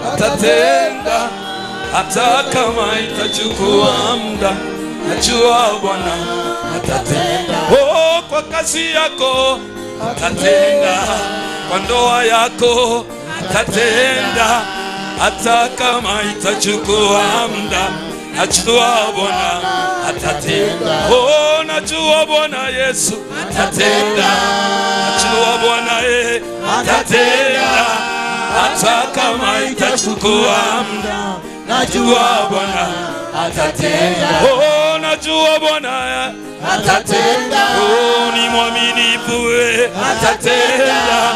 atatenda, hata kama itachukua muda. Najua Bwana atatenda. Oh, kwa kazi yako atatenda, kwa ndoa yako atatenda, hata kama itachukua muda. Najua Bwana atatenda. Oh, najua Bwana Yesu atatenda. Najua Bwana atatenda, hata kama itachukua muda. Najua Bwana atatenda. Oh, najua Bwana atatenda. Oh, ni mwaminifu atatenda,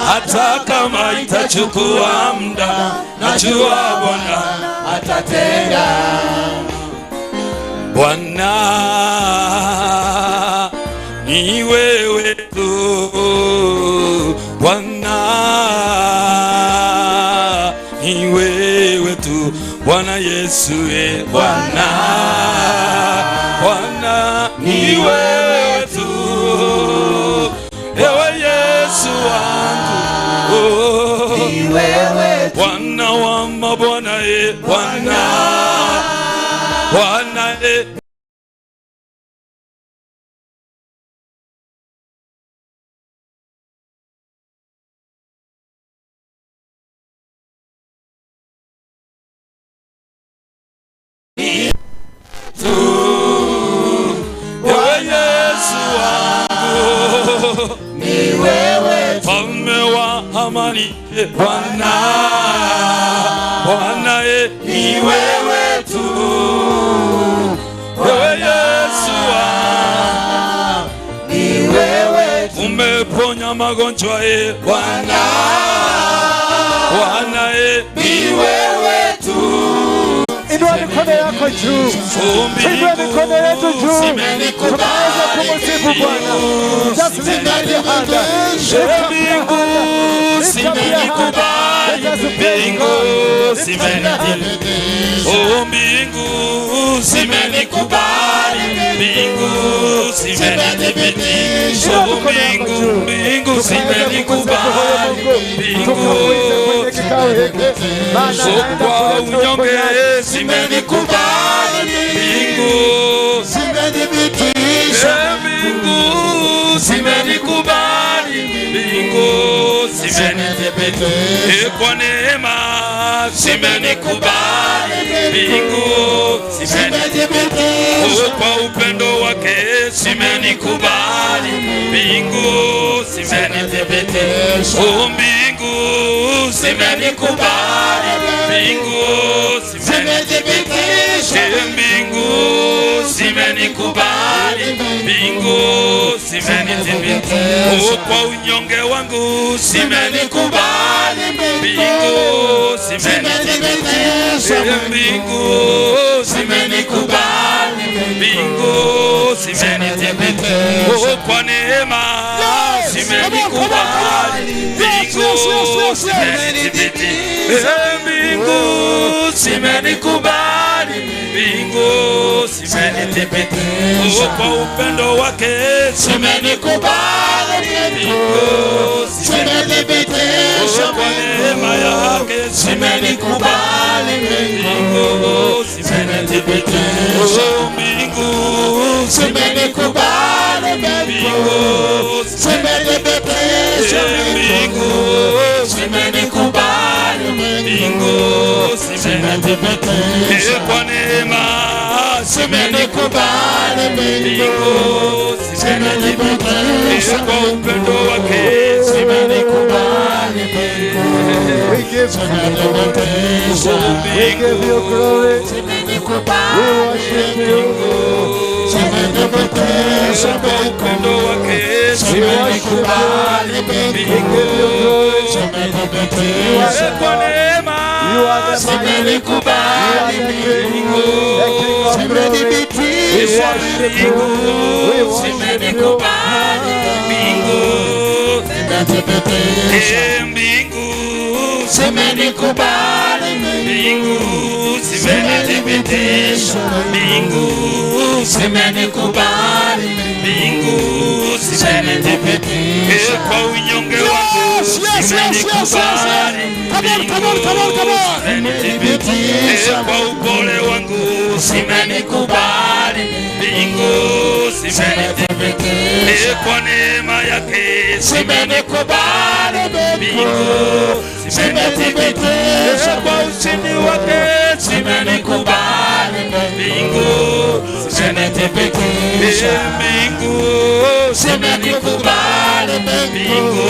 hata kama itachukua muda. Najua Bwana atatenda. Bwana ni wewe tu, Bwana ni wewe tu, Bwana Yesu Bwana, Bwana ni wewe tu, ewe Yesu wangu. Oh, ni wewe tu, Bwana wa mabwana Bwana, Bwana amani Bwana, Bwana ni wewe tu, wewe Yesu ni wewe tu, umeponya magonjwa Bwana, Bwana ni wewe tu. Inua mikono yako juu, inua mikono yetu juu, tunaweza kumsifu Bwana. Just lift your hand, mbingu zimenikubali, mbingu zimenikubali, oh mbingu zimenikubali, mbingu zimenithibitisha, oh mbingu zimenikubali, mbingu kwa unyonge zimenikubali, mbingu zimenithibitisha, mbingu zimenikubali, mbingu zimenithibitisha, kwa neema zimenikubali, mbingu zimenithibitisha, kwa upendo wake zimenikubali, mbingu zimenithibitisha, mbingu zimenikubali, mbingu zimenithibitisha, mbingu zimenikubali, mbingu zimenithibitisha, kwa unyonge wangu zimenikubali, mbingu zimenithibitisha, mbingu zimenikubali, mbingu zimenithibitisha, kwa neema zimenikubali, mbingu zimenithibitisha, mbingu zimenikubali, mbingu zimenithibitisha, kwa upendo wake zimenikubali, mbingu zimenithibitisha, kwa neema yake zimenikubali, mbingu zimenithibitisha, mbingu zimenikubali, mbingu zimenithibitisha, mbingu zimenikubali, mbingu zimenithibitisha, kwa neema zimenikubali, mbingu zimenithibitisha, kwa upendo wake zimenikubali, we give you glory, we worship you, zimenithibitisha, kwa upendo wake zimenikubali, mbingu zimenithibitisha, kwa neema zimenikubali, mbingu zimenithibitisha, mbingu zimenikubali, mbingu zimenithibitisha, mbingu zimenikubali, mbingu zimenithibitisha, mbingu zimenikubali, mbingu zimenithibitisha, kwa unyonge wangu Kwa upole wangu simenikubali, mbingu zimenithibitisha. Kwa neema yake simenikubali, mbingu zimenithibitisha. Kwa ushindi wake simenikubali, mbingu zimenithibitisha. Mbingu zimenikubali, mbingu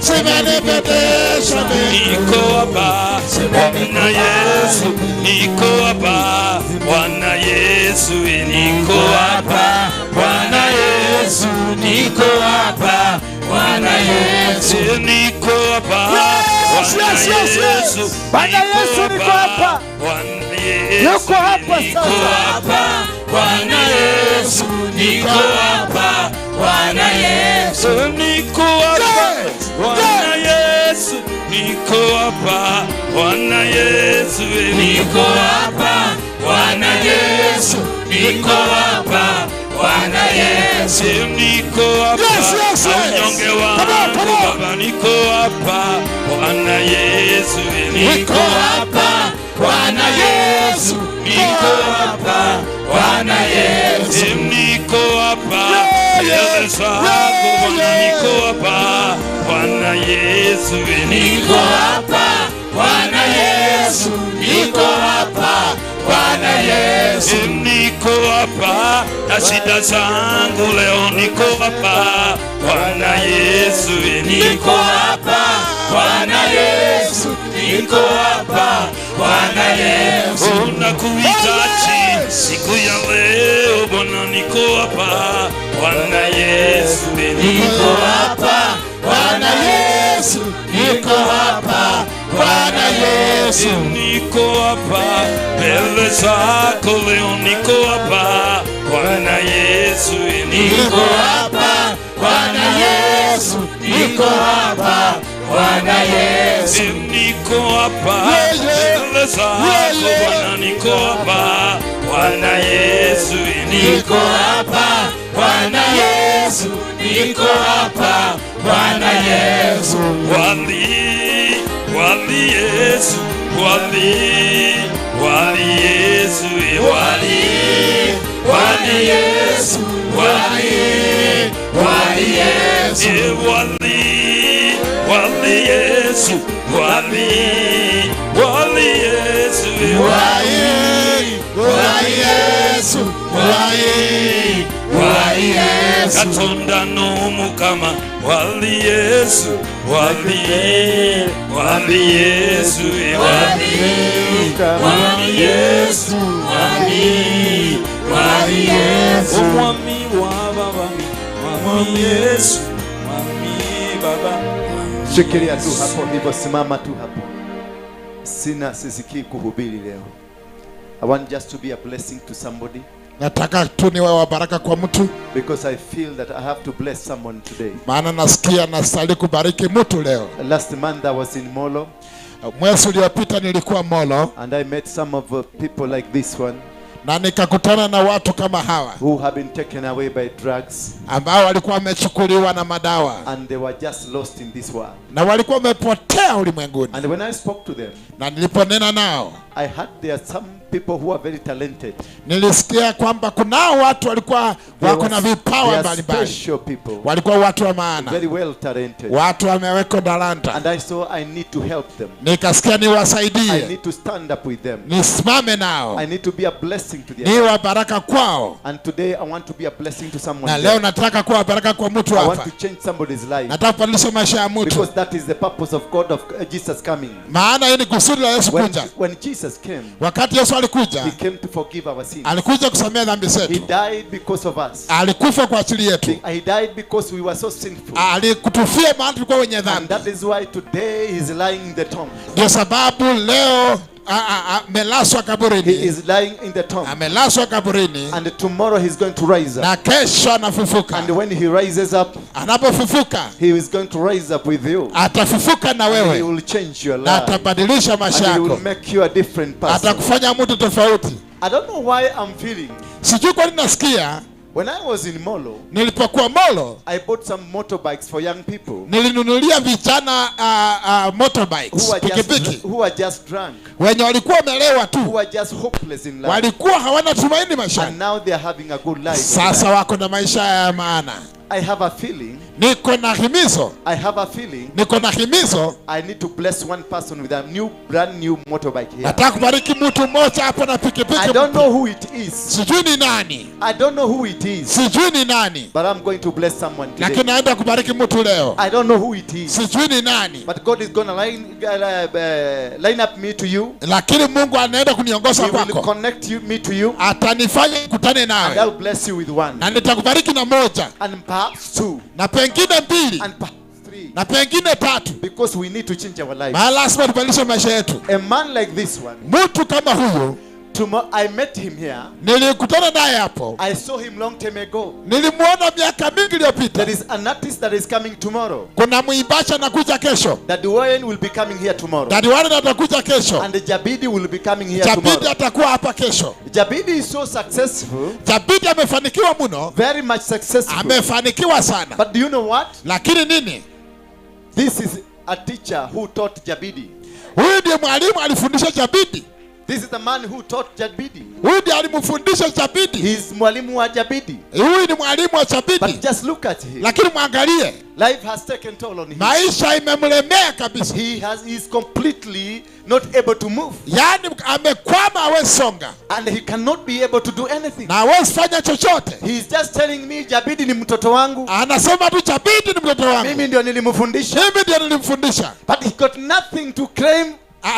zimenithibitisha. Niko hapa Bwana Yesu, niko hapa Bwana Yesu, niko hapa Bwana Yesu, niko hapa Bwana Yesu, niko hapa Bwana Yesu, Bwana Yesu, niko hapa. Yuko hapa sasa. Bwana Yesu, niko hapa Bwana Yesu, niko hapa Bwana Yesu, niko hapa Bwana Yesu, niko hapa Bwana Yesu, niko hapa Bwana Yesu, niko hapa unyonge wangu Baba, niko hapa Bwana Yesu, niko hapa Bwana Yesu, niko hapa Bwana Yesu, niko hapa mbele zako Bwana, niko hapa Bwana Yesu, niko hapa Bwana Yesu, niko hapa Bwana Yesu, niko hapa na shida zangu leo, niko hapa Bwana Yesu, niko hapa Bwana Yesu, niko hapa Bwana Yesu, nakuhitaji siku ya leo Bwana, niko hapa Bwana Yesu, niko hapa Bwana Yesu, niko hapa Bwana Yesu, niko hapa mbele zako leo, niko hapa Bwana Yesu, niko hapa Bwana Yesu, niko hapa Bwana Yesu, niko hapa mbele zako Bwana, niko hapa Bwana Yesu, niko hapa Bwana Yesu, niko hapa Bwana Yesu, wali Yesu, wali Yesu, wali Yesu, wali Yesu, wali Yesu, wali Yesu, wali Yesu, wali Yesu, Katonda n'omukama, wali Yesu, wali Yesu, wali Yesu, wali Yesu, omwami w'abami, wali Yesu, wali Baba. Shikilia tu hapo hivyo, simama tu hapo. Sisikii kuhubiri leo. I want just to be a blessing to somebody. Nataka tu niwe wa baraka kwa mtu, because I feel that I have to bless someone today. maana nasikia nastahili kubariki mtu leo. Last month I was in Molo. Mwezi uliopita nilikuwa Molo, and I met some of people like this one, na nikakutana na watu kama hawa who have been taken away by drugs, ambao walikuwa wamechukuliwa na madawa, and they were just lost in this world, na walikuwa wamepotea ulimwenguni. and when I spoke to them, na niliponena nao, I heard there are some people who are very talented. Nilisikia kwamba kunao watu walikuwa wako na vipawa mbalimbali, walikuwa watu wa maana, very well talented, watu wameweka talanta, and I saw I need to help them. Nikasikia niwasaidie, I need to stand up with them, nisimame nao, I need to be a blessing to them, niwe baraka kwao. And today I want to be a blessing to someone. Na leo nataka kuwa baraka kwa mtu hapa. I want to change somebody's life. Nataka kubadilisha maisha ya mtu, because that is the purpose of God, of Jesus coming. Maana hii ni kusudi la Yesu kuja. When Jesus came, wakati Yesu alikuja, he came to forgive our sins. Alikuja kusamehe dhambi zetu. He died because of us. Alikufa kwa ajili yetu. He died because we were so sinful. Alikutufia maana tulikuwa wenye dhambi. And that is why today he is lying in the tomb. Ndio sababu leo amelaswa kaburini. He is lying in the tomb. Amelaswa kaburini. And tomorrow he is going to rise up. Na kesho anafufuka. And when he rises up, anapofufuka, he is going to rise up with you. Atafufuka na wewe. And he will change your life. Na atabadilisha maisha yako. And he will make you a different person. Atakufanya mtu tofauti. I don't know why I'm feeling. Sijui kwa nini nasikia. When I was in Molo, nilipokuwa Molo, I bought some motorbikes for young people. Nilinunulia vijana motorbikes, pikipiki. Who are just drunk. Wenye walikuwa wamelewa tu. Who are just hopeless in life. Walikuwa hawana tumaini maishani. And now they are having a good life. Sasa wako na maisha ya maana. I have a feeling. Niko na himizo. I have a feeling. Niko na himizo. I need to bless one person with a brand new motorbike here. Nataka kubariki mtu mmoja hapo na pikipiki. I don't know who it is. Sijui ni nani. I don't know who it is. Sijui ni nani. But I'm going to bless someone today. Lakini naenda kubariki mtu leo. I don't know who it is. Sijui ni nani. But God is going to line up me to you. Lakini Mungu anaenda kuniongoza kwako. He will connect me to you. Atanifanya nikutane nawe. And I'll bless you with one. Na nitakubariki na moja. And perhaps two. Na pengine mbili. And perhaps three. Na pengine tatu. Because we need to change our lives. Lazima tubadilishe maisha yetu. A man like this one. Mtu kama huyo. I met him here. Nilikutana naye hapo. I saw him long time ago. Nilimuona miaka mingi iliyopita. There is an artist that is coming tomorrow. Kuna mwimbaji anakuja kesho. That Waruinge will be coming here tomorrow. That Waruinge atakuja kesho. And the Jabidi will be coming here tomorrow. Jabidi atakuwa hapa kesho. Jabidi is so successful. Jabidi amefanikiwa mno. Very much successful. Amefanikiwa sana. But do you know what? Lakini nini? This is a teacher who taught Jabidi. Huyu ndiye mwalimu alifundisha Jabidi. This is the man who taught Jabidi. Huyu ndiye alimfundisha Jabidi. He is mwalimu wa Jabidi. Huyu ni mwalimu wa Jabidi. But just look at him. Lakini mwangalie. Life has taken toll on him. Maisha imemlemea kabisa. He is completely not able to move. Yani amekwama, hawezi songa. And he cannot be able to do anything. Na hawezi fanya chochote. He is just telling me Jabidi ni mtoto wangu. Anasema tu Jabidi ni mtoto wangu. Mimi ndio nilimfundisha. Mimi ndio nilimfundisha. But he got nothing to claim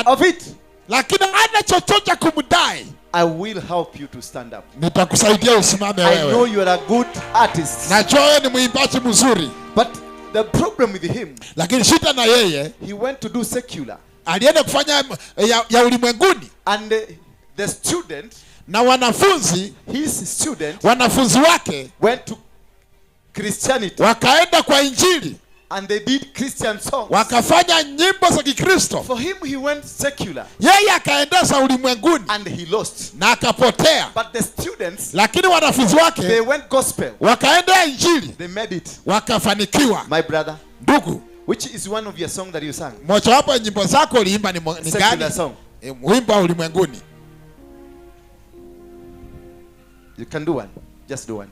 of it. Lakini hana chochote kumdai. I will help you to stand up. Nitakusaidia usimame wewe. I know you are a good artist. Najua wewe ni mwimbaji mzuri. But the problem with him, lakini shida na yeye, he went to do secular. Alienda kufanya ya ulimwenguni. And the student, na wanafunzi, his student, wanafunzi wake went to Christianity. Wakaenda kwa Injili. And they did Christian songs. Wakafanya nyimbo za Kikristo. For him he went secular. Yeye akaendeza ulimwenguni. And he lost. Na akapotea. But the students, lakini wanafunzi wake, they went gospel. Wakaenda Injili. They made it. Wakafanikiwa. My brother, ndugu, which is one of your song that you sang? Moja wapo ya nyimbo zako uliimba ni gani? Secular song. Wimbo ulimwenguni. You can do one. Just do one.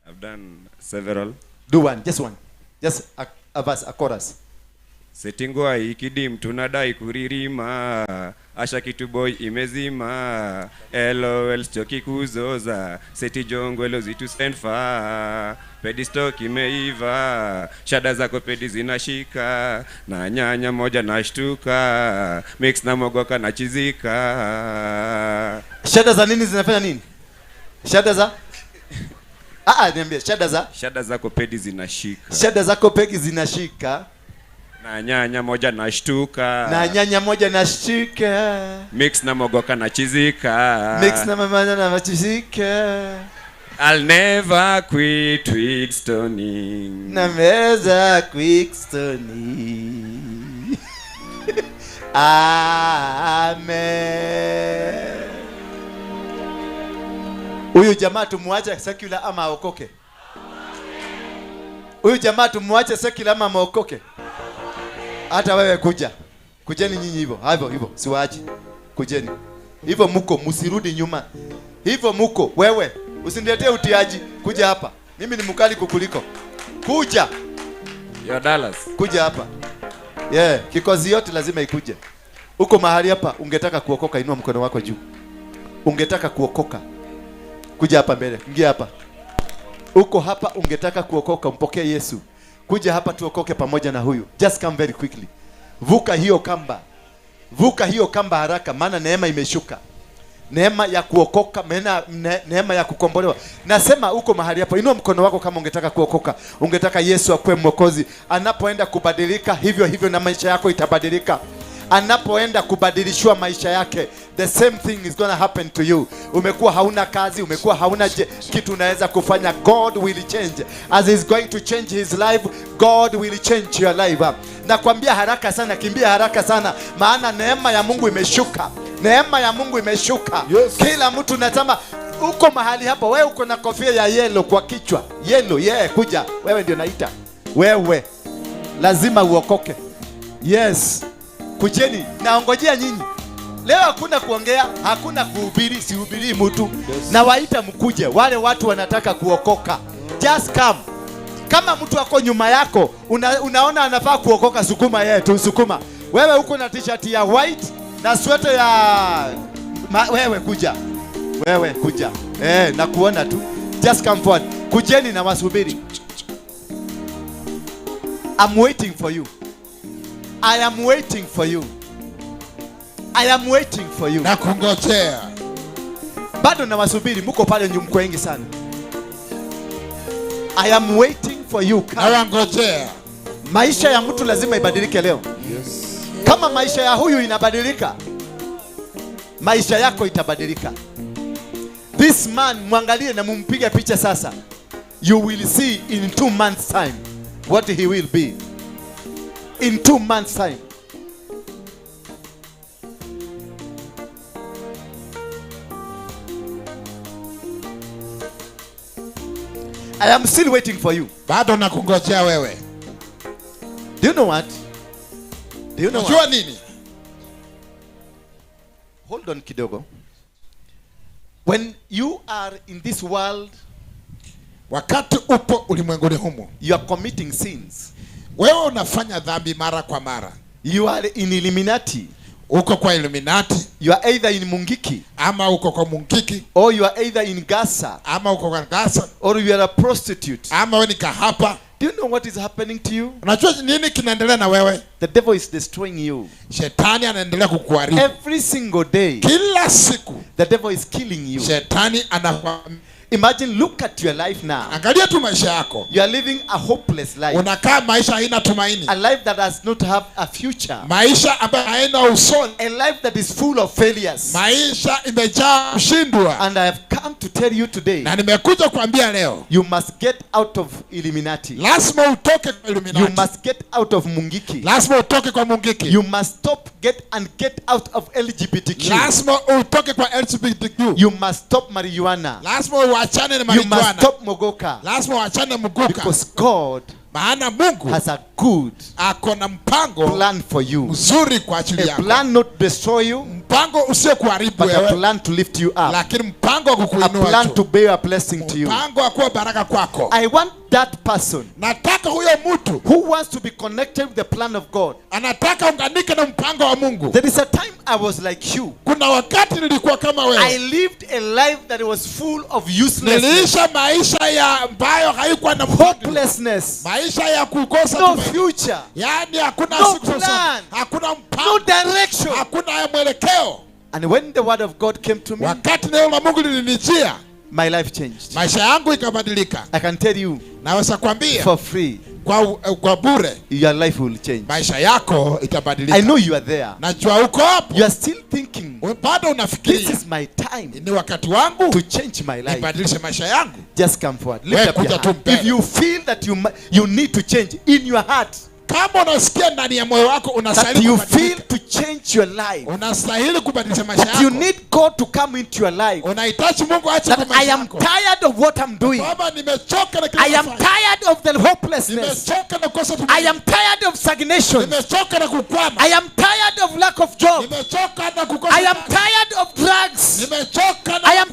I've done several. Do one, just one. Just a verse, a chorus. Setingwa ikidim tunadai kuririma, asha kitu boy imezima, LOL stoki kuzoza, seti jongwelo zitu senfa, pedi stock imeiva, shada zako pedi zinashika, na nyanya moja nashtuka, mix na mogoka na chizika. Shada za nini zinafanya nini? Shada za niambie, shada zako pedi zinashika. Shada zako pegi zinashika. Na nyanya moja nashtuka. Na nyanya moja nashtuka. Mix na mogoka na chizika. Mix na mamanya na chizika. I'll never quit Quickstoning. Na meza Quickstoning. Amen. Huyu jamaa tumuache secular ama aokoke? Huyu jamaa tumuache secular ama aokoke? Hata wewe kuja. Kujeni nyinyi hivyo. Hivyo siwaache. Kujeni. Hivyo mko, msirudi nyuma. Hivyo mko, wewe usiniletee utiaji. Kuja hapa. Mimi ni mkali kukuliko. Kuja. Yo Dallas. Kuja hapa. Kikozi yote lazima ikuje. Uko mahali hapa ungetaka kuokoka, inua mkono wako juu. Ungetaka kuokoka. Kuja hapa mbele. Ingia hapa. Uko hapa ungetaka kuokoka, umpokee Yesu. Kuja hapa tuokoke pamoja na huyu. Just come very quickly. Vuka hiyo kamba. Vuka hiyo kamba haraka, maana neema imeshuka. Neema ya kuokoka, neema ya kukombolewa. Nasema uko mahali hapa, inua mkono wako kama ungetaka kuokoka. Ungetaka Yesu akuwe mwokozi. Anapoenda kubadilika, hivyo na maisha yako itabadilika. Anapoenda kubadilishwa maisha yake, the same thing is gonna happen to you. Umekuwa hauna kazi, umekuwa hauna kitu unaweza kufanya, God will change. As he's going to change his life, God will change your life. Nakwambia haraka sana, kimbia haraka sana, maana neema ya Mungu imeshuka. Neema ya Mungu imeshuka. Yes. Kila mtu nasema uko mahali hapo, wewe uko na kofia ya yellow kwa kichwa. Yellow, kuja. Wewe ndio naita. Wewe lazima uokoke. Yes. Kujeni, naongojea nyinyi. Leo hakuna kuongea, hakuna kuhubiri, sihubiri mtu. Yes. Na waita mkuje, wale watu wanataka kuokoka. Just come. Kama mtu wako nyuma yako, unaona anafaa kuokoka, sukuma yeye tu, sukuma. Wewe uko na t-shirt ya white na sweater ya wewe kuja. Wewe kuja. Na kuona tu. Just come forward. Kujeni na wasubiri. I'm waiting for you. I am waiting for you. I am waiting for you. Na kungojea. Bado na wasubiri, mko pale mko wengi sana. I am waiting for you. Na wangojea. Maisha ya mtu lazima ibadilike leo. Yes. Kama maisha ya huyu inabadilika, maisha yako itabadilika. This man, mwangalie na mumpige picha sasa. You will see in 2 months time what he will be. In 2 months time. I am still waiting for you. Bado nakungojea wewe. Do you know what? Do you know what? Nini? Hold on kidogo. When you are in this world, wakati upo ulimwenguni humu, you are committing sins. Wewe unafanya dhambi mara kwa mara. You are in Illuminati. Uko kwa Illuminati. You are either in Mungiki. Ama uko kwa Mungiki. Or you are either in Gaza. Ama uko kwa Gaza. Or you are a prostitute. Ama wewe ni kahaba. Do you know what is happening to you? Unajua nini kinaendelea na wewe? The devil is destroying you. Shetani anaendelea kukuharibu. Every single day. Kila siku. The devil is killing you. Shetani Imagine, look at your life now. Angalia tu maisha yako. You are living a hopeless life. Unakaa maisha haina tumaini. A life that does not have a future. Maisha ambayo haina usoni. A life that is full of failures. Maisha imejaa kushindwa. And I have come to tell you today. Na nimekuja kuambia leo. You must get out of Illuminati. Lazima utoke kwa Illuminati. You must get out of Mungiki. Lazima utoke kwa Mungiki. You must stop get out of LGBTQ. Lazima utoke kwa LGBTQ. You must stop marijuana. Lazima uachane na marijuana. You must stop mogoka. Lazima uachane mugoka. Because God maana Mungu has a good akona mpango plan for you. Mzuri kwa ajili yako. A plan not to destroy you. Mpango usio kuharibu wewe. But a plan to lift you up. Lakini mpango wa kukuinua tu. A plan to be a blessing to you. Mpango wa kuwa baraka kwako. I want that person. Nataka huyo mtu who wants to be connected with the plan of God. Anataka unganike na mpango wa Mungu. There is a time I was like you. Kuna wakati nilikuwa kama wewe. I lived a life that was full of uselessness. Nilisha maisha ya ambayo haikuwa na hopelessness. Maisha ya kukosa no future. Yaani hakuna no plan. Hakuna mpango. No direction. Hakuna mwelekeo. And when the word of God came to me, wakati neno la Mungu lilinijia, my life changed. Maisha yangu ikabadilika. I can tell you, naweza kuambia for free, kwa bure, your life will change. Maisha yako itabadilika. I know you are there. Najua uko hapo. You are still thinking, bado unafikiria, this is my time, ni wakati wangu to change my life, ibadilishe maisha yangu. Just come forward. Lift up your hand. If you feel that you need to change in your heart, kama unasikia ndani ya moyo wako unastahili kubadilika, you feel to change your life, unastahili kubadilisha maisha yako, you need God to come into your life, unahitaji Mungu aache kwa maisha yako. I am tired of what I'm doing. Baba, nimechoka na kile I am tired of the hopelessness. Nimechoka na kukosa tumaini. I am tired of stagnation. Nimechoka na kukwama. I am tired of lack of job. Nimechoka na kukosa. I am tired of drugs. Nimechoka na I am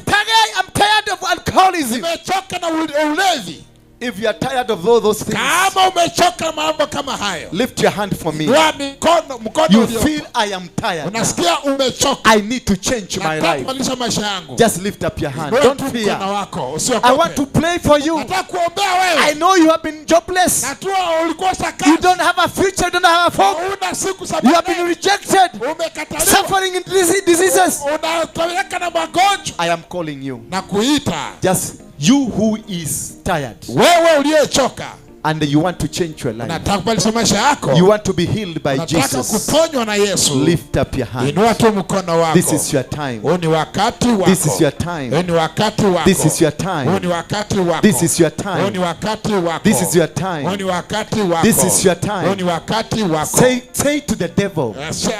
tired of alcoholism. Nimechoka na ulevi. If you are tired of all those things, kama umechoka mambo kama hayo, lift your hand for me. Mkono you feel I am tired. Unasikia umechoka. I need to change my life. Kubadilisha maisha yangu. Just lift up your hand. Don't fear. I want to pray for you. Nataka kuombea wewe. I know you have been jobless. Najua ulikosa kazi. You don't have a future, you don't have a hope. Una siku za you have been rejected. Umekataliwa. Suffering in diseases. Unataweka na magonjwa. I am calling you. Nakuita. Just you who is tired. Wewe uliyechoka. and you want to change your life, unataka kubadilisha maisha yako, you want to be healed by unataka Jesus, kuponywa na Yesu, lift up your hand. inua tu mkono wako. This is your time. Huu ni wakati wako. This is your time. Huu ni wakati wako. This is your time. Huu ni wakati wako. This is your time. Huu ni wakati wako. This is your time. Huu ni wakati wako. This is your time. Huu ni wakati wako. Say to the devil,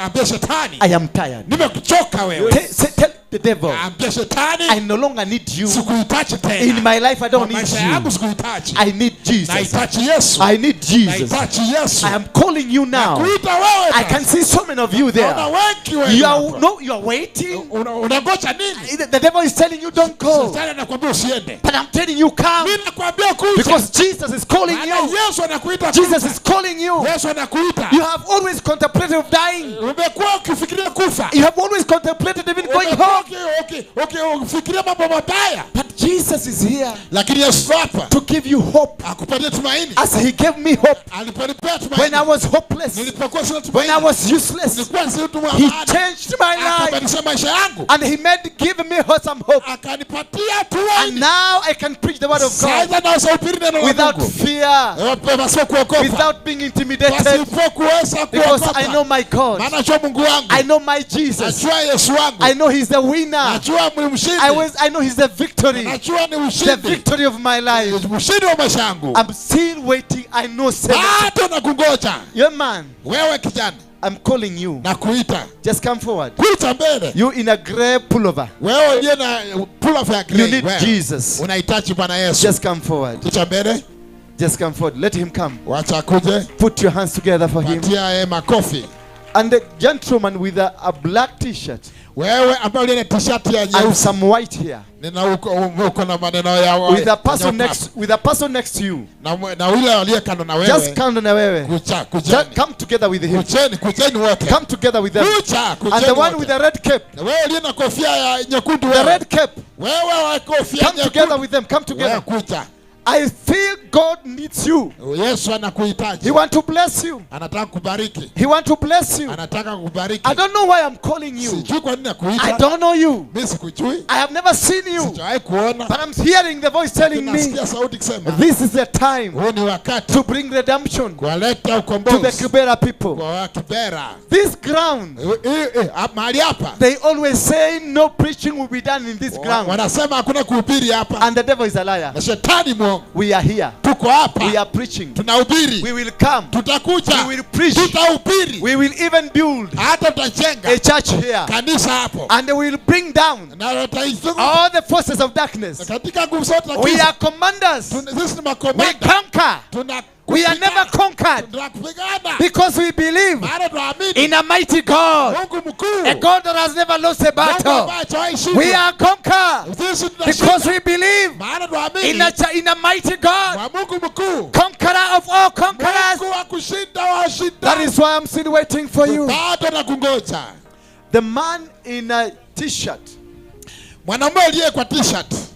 ambia shetani, I am tired. nimekuchoka wewe. Tell the devil, ambia shetani, I no longer need you. sikuhitaji tena. In my life I don't need maisha yangu you. sikuhitaji. I need Jesus. Nahitaji Yesu. I need Jesus. Nahitaji Yesu. I am calling you now. Nakuita wewe. I can see so many of you there. Naona wengi wewe. You are waiting. Unangoja nini? The devil is telling you don't go. Shetani anakuambia usiende. But I'm telling you come. Mimi nakwambia kuja. Because Jesus is calling you. Yesu anakuita. Jesus is calling you. Yesu anakuita. You have always contemplated of dying. Umekuwa ukifikiria kufa. You have always contemplated even going home. Okay, ukifikiria mambo mabaya. But Jesus is here. Lakini Yesu hapa to give you hope. Akupatia tumaini. As he gave me hope. Aliponipea tumaini. When I was hopeless. Nilipokuwa sina tumaini. When I was useless. Nilikuwa sina tumaini. He changed my life. Akabadilisha maisha yangu. And he gave me some hope. Akanipatia tumaini. And now I can preach the word of God. Sasa na usahubiri neno la Mungu. Without fear. Without being intimidated. Because I know my God. I know my Jesus. I know he's the winner. I know he's the victory. The victory of my life. I'm still waiting. I know 7. Yeah, man. I'm calling you. Just come forward. You in a gray pullover. You need Jesus. Just come forward. Just come forward. Let him come. Put your hands together for him. And the gentleman with a black t-shirt. And some white here. With a person next to you. Just come together with him. Come together with them. And the one with the red cape. The red cape. Come together with them. Come together. I feel God needs you. He wants to bless you. He wants to bless you. I don't know why I'm calling you. I don't know you. I have never seen you. But I'm hearing the voice telling me this is the time to bring redemption to the KIBRA people. This ground, they always say no preaching will be done in this ground. And the devil is a liar. We are here. We are preaching. We will come. We will preach. We will even build a church here. And we will bring down all the forces of darkness. We are commanders. We conquer. We are never conquered because we believe in a mighty God, a God that has never lost a battle. We are conquered because we believe in a mighty God, conqueror of all conquerors. That is why I'm still waiting for you. The man in a t-shirt. Do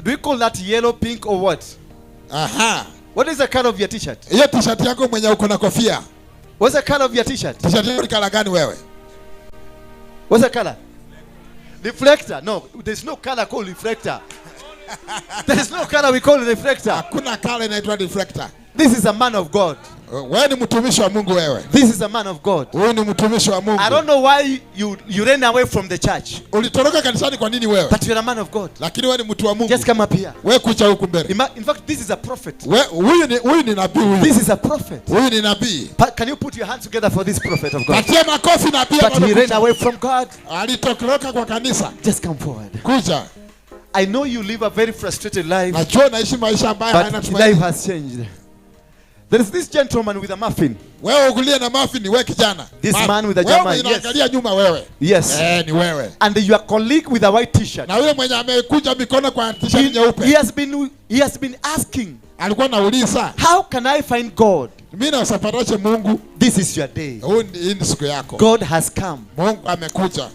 we call that yellow, pink, or what? What is the color of your t-shirt? What's the color of your t-shirt? What's the color? Reflector. No, there's no color called reflector. There's no color we call reflector. This is a man of God. This is a man of God. I don't know why you ran away from the church. But you're a man of God. Just come up here. In fact, this is a prophet. This is a prophet. Can you put your hands together for this prophet of God? But he ran away from God. Just come forward. I know you live a very frustrated life, but life has changed. There is this gentleman with a muffin. This man with a German. Yes. And your colleague with a white t-shirt. He has been asking, how can I find God? This is your day. God has come.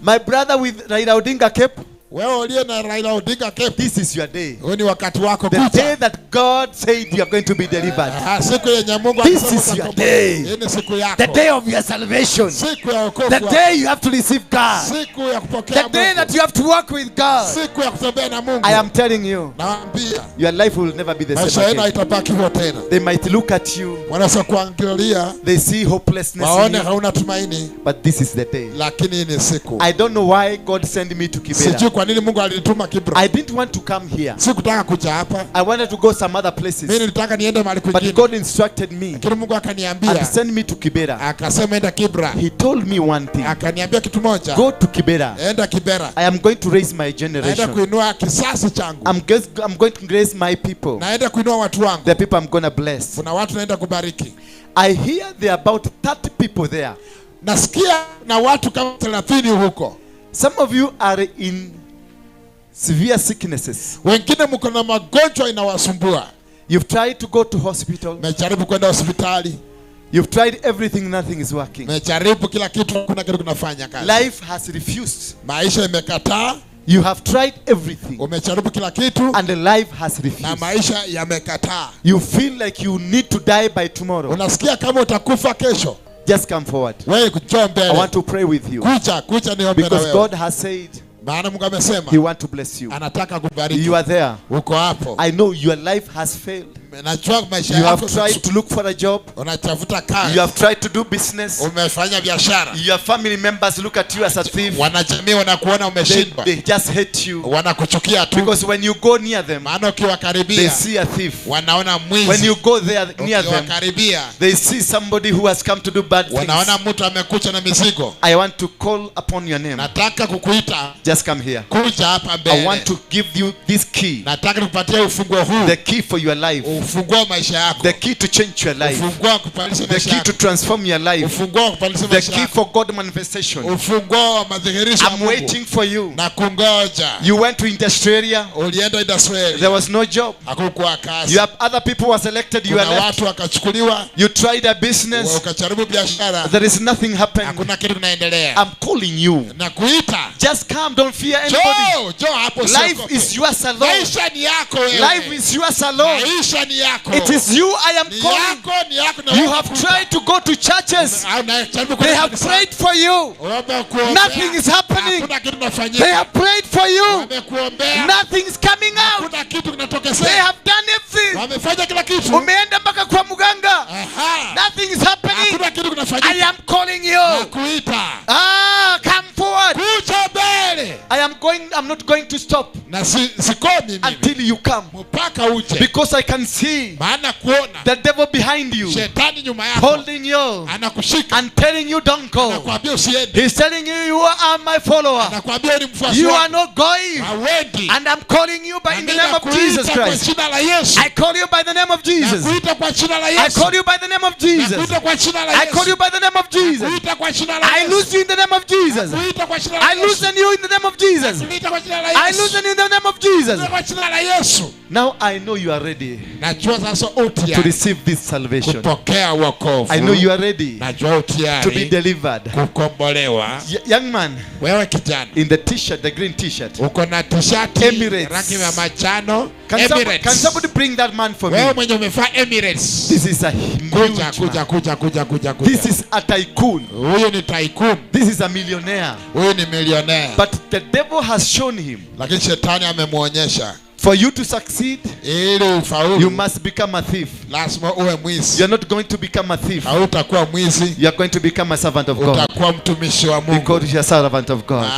My brother with Raila Odinga cape. Wewe uliye na Raila Odinga Cape. This is your day. Huu ni wakati wako The kuja. day that God said you are going to be delivered. Siku yenye Mungu This is your day. Hii ni siku yako. The day of your salvation. Siku ya wokovu. The day you have to receive God. Siku ya kupokea The day that you have to walk with God. Siku ya kutembea na Mungu. I am telling you. Naambia. Your life will never be the same Maisha yenu again. haitapaki hivyo tena. They might look at you. Wanaweza kuangalia. They see hopelessness in Waone you. hauna tumaini. But this is the day. Lakini hii ni siku. I don't know why God sent me to KIBRA. Sijui kwa nini Mungu alinituma KIBRA. I didn't want to come here. Sikutaka kuja hapa. I wanted to go some other places. Mimi nilitaka niende mahali kwingine. But God instructed me. Lakini Mungu akaniambia. And sent me to KIBRA. Akasema enda KIBRA. He told me one thing. Akaniambia kitu moja. Go to KIBRA. Enda KIBRA. I am going to raise my Naenda generation. kuinua kisasi changu. I'm going to raise my people. Naenda kuinua watu wangu. The people I'm going to bless. Kuna watu naenda kubariki. I hear there are about 30 people there. Nasikia na watu kama 30 huko. Some of you are in severe sicknesses. Wengine mko na magonjwa inawasumbua. You've tried to go to hospital. Mmejaribu kwenda hospitali. You've tried everything, nothing is working. Mmejaribu kila kitu, kuna kitu kinafanya kazi. Life has refused. Maisha imekataa. You have tried everything. Umejaribu kila kitu. And the life has refused. Na maisha yamekataa. You feel like you need to die by tomorrow. Unasikia kama utakufa kesho. Just come forward. Wewe njoo mbele. I want to pray with you. Kuja niombe na wewe. Because God has said maana Mungu amesema He want to bless you. Anataka kubariki. You are there. Uko hapo. I know your life has failed. Najua maisha you yako. have tried to look for a job. Unatafuta kazi. You have tried to do business. Umefanya biashara. Your family members look at you as a thief. Wanajamii wanakuona umeshindwa. They just hate you. Wanakuchukia tu. Because when you go near them, maana ukiwakaribia, they see a thief. Wanaona mwizi. When you go there near them, they see somebody who has come to do bad things. Wanaona mtu amekuja na mizigo. I want to call upon your name. Nataka kukuita. Just come here. Kuja hapa mbele. I want to give you this key. Nataka nikupatie ufunguo huu. The key for your life. Ufunguo maisha yako. The key to change your life. Ufunguo kubadilisha maisha yako. The key yako. to transform your life. Ufunguo kubadilisha The maisha yako. key for God manifestation. Ufunguo wa madhihirisho ya I'm Mungu. waiting for you. Na kungoja. You went to Industrialia. Ulienda Industrialia. There was no job. Hakukuwa kazi. You have other people were selected. You are left. Watu wakachukuliwa. You tried a business. Ukajaribu biashara. There is nothing happening. Hakuna kitu kinaendelea. I'm calling you. Nakuita. Just come, don't fear anybody. Njoo hapo. Life is yours alone. Maisha ni yako wewe. Life is yours alone. Maisha ni yako. It is you I am calling. Ni yako na you have tried to go to churches. They have prayed for you. Nothing is happening. They have prayed for you. Nothing is coming out. They have done everything. Umeenda mpaka kwa muganga. Nothing is happening. I am calling you. Come forward. I'm not going to stop until you come. Because I can see the devil behind you, holding you and telling you don't go. He's telling you you are my follower. You are not going. And I'm calling you by the name of Jesus Christ. I call you by the name of Jesus. I call you by the name of Jesus. I call you by the name of Jesus. I lose you in the name of Jesus. I loosen you in the name of Jesus. I loosen you in the name of Jesus. Now I know you are ready to receive this salvation. I know you are ready to be delivered. Young man, in the t-shirt, the green t-shirt, Emirates. Can somebody bring that man for me? This is a huge man. This is a tycoon. This is a millionaire. But the devil has shown him, for you to succeed, you must become a thief. You are not going to become a thief. You are going to become a servant of God. Because you are a servant of God.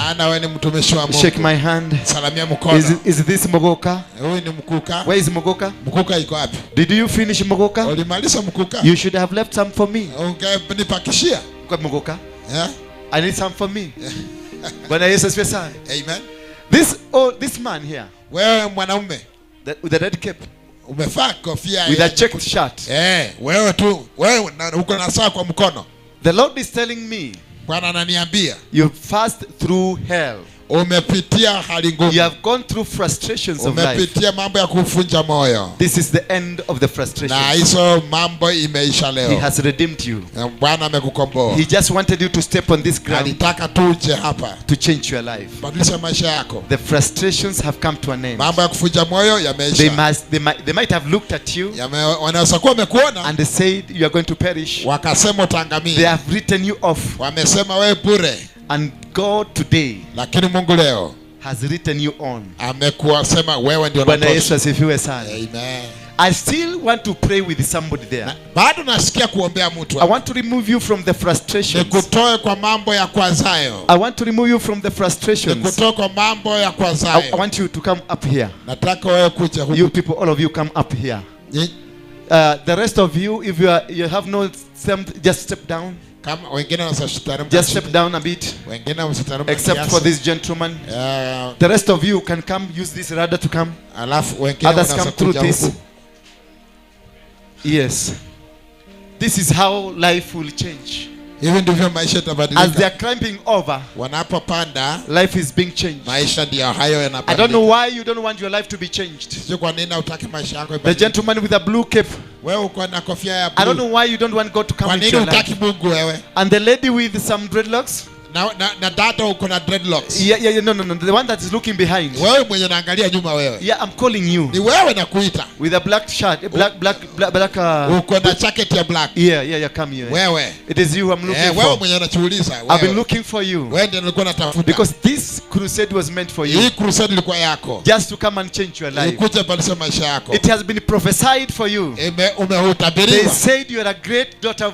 Shake my hand. Is this Mogoka? Where is Mogoka? Did you finish Mogoka? You should have left some for me. Mogoka? I need some for me. Amen. This man here, with the red cape, with a checked shirt, the Lord is telling me, you fast through hell. Umepitia hali ngumu. You have gone through frustrations of life. Umepitia mambo ya kufunja moyo. This is the end of the frustration. Na hizo mambo imeisha leo. He has redeemed you. Bwana amekukomboa. He just wanted you to step on this ground. Alitaka tuje hapa To change your life. badilisha maisha yako. The frustrations have come to an end. Mambo ya kufunja moyo yameisha. They might have looked at you. Wanaweza kuwa wamekuona And they said you are going to perish. wakasema utaangamia. They have written you off. Wamesema wewe bure. And God today Lakini Mungu leo has written you on. amekuwasema wewe ndio Bwana Yesu unatosha. asifiwe sana. Amen. I still want to pray with somebody there. Bado nasikia kuombea mtu. I want to remove you from the frustrations. Nikutoe kwa mambo ya kwazayo. I want to remove you from the frustrations. Nikutoe kwa mambo ya I kwazayo. want you to come up here. Nataka wewe kuja huku. You people, all of you, come up here. The rest of you, if you have no, just step down. Kama wengine wasashitana. Just step down a bit. Wengine wasitana. Except for this gentleman. The rest of you can come. Use this ladder to come. Alafu wengine Others come through this. huku. Yes. This is how life will change. Hivi ndivyo maisha As they yatabadilika. are climbing over, Wanapopanda life is being changed. maisha ndio hayo I don't yanabadilika. know why you don't want your life to be changed. Sio kwa nini hutaki maisha yako The ibadilike. gentleman with a blue cape, Wewe uko na kofia ya I don't blue. know why you don't want God to come Kwa into nini your life. hutaki Mungu wewe? And the lady with some dreadlocks, Na dada uko na dreadlocks. yeah, no, the one that is looking behind. Wewe mwenye naangalia nyuma wewe. Yeah, I'm calling you Ni wewe nakuita. with a black shirt, a black. Uko na jacket ya black. Yeah, come here. Wewe. It is you I'm looking Wewe for. mwenye nachuuliza. I've been Wewe. looking for you Wewe ndiye nilikuwa natafuta. because this crusade was meant for you, Hii crusade ilikuwa yako. just to come and change your life. Ikuje badilisha maisha yako. It has been prophesied for you. They Umehutabiriwa. said you are a great daughter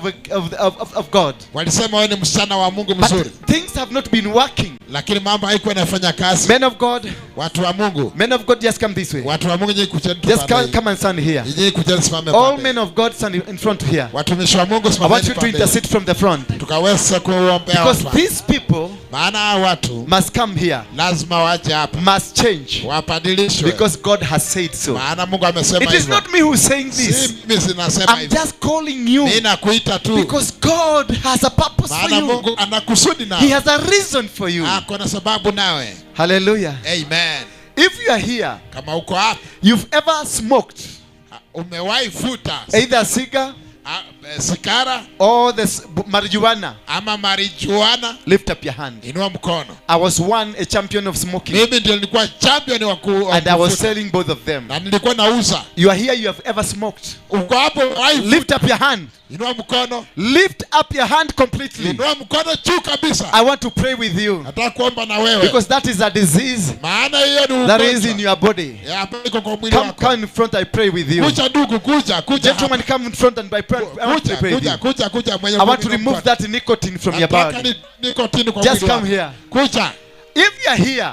of God. Walisema wewe ni msichana wa Mungu But mzuri. things have not been working. Lakini mambo haikuwa inafanya kazi. Men of God, Watu wa Mungu. just come this way. Watu wa Mungu nyinyi kujeni Just come and stand here. Nyinyi kujeni simame All pale. men of God stand in front here. Watumishi wa Mungu I simameni want you to pale. intercede from the front. Tukaweza kuombea Because watu. these people Maana hawa watu must come here, lazima waje hapa. must change. Wabadilishwe. Because God has said so. Maana Mungu amesema It is hivyo. not me who is saying this. Si mimi sinasema I'm hivyo. just calling you Mimi nakuita tu. because God has a purpose for Maana you. Mungu ana kusudi He nawe. has a reason for you. Ako na sababu nawe. Hallelujah. Amen. If you are here, Kama uko hapa, you've ever smoked umewahi futa either cigar sigara or the marijuana, ama marijuana, lift up your hand. inua mkono. I was a champion of smoking, Mimi ndio nilikuwa champion wa and I was kufuta. selling both of them. Na nilikuwa nauza. You are here, you have ever smoked. Uko hapo umewahi Lift up your hand. inua mkono. Lift up your hand completely. Inua mkono juu kabisa. I want to pray with you Nataka kuomba na wewe. because that is a disease Maana hiyo ni that ugonjwa. is in your body. Ya, hapa iko kwa mwili wako. Come in front, I pray with you. Kuja ndugu, kuja Gentlemen, hapa. come in front and I pray with you. Kuja mwenye I want to mwili remove mkono. that nicotine from your Nataka body. nikotini kwa Just mwili come wako. here. Kuja. If you are here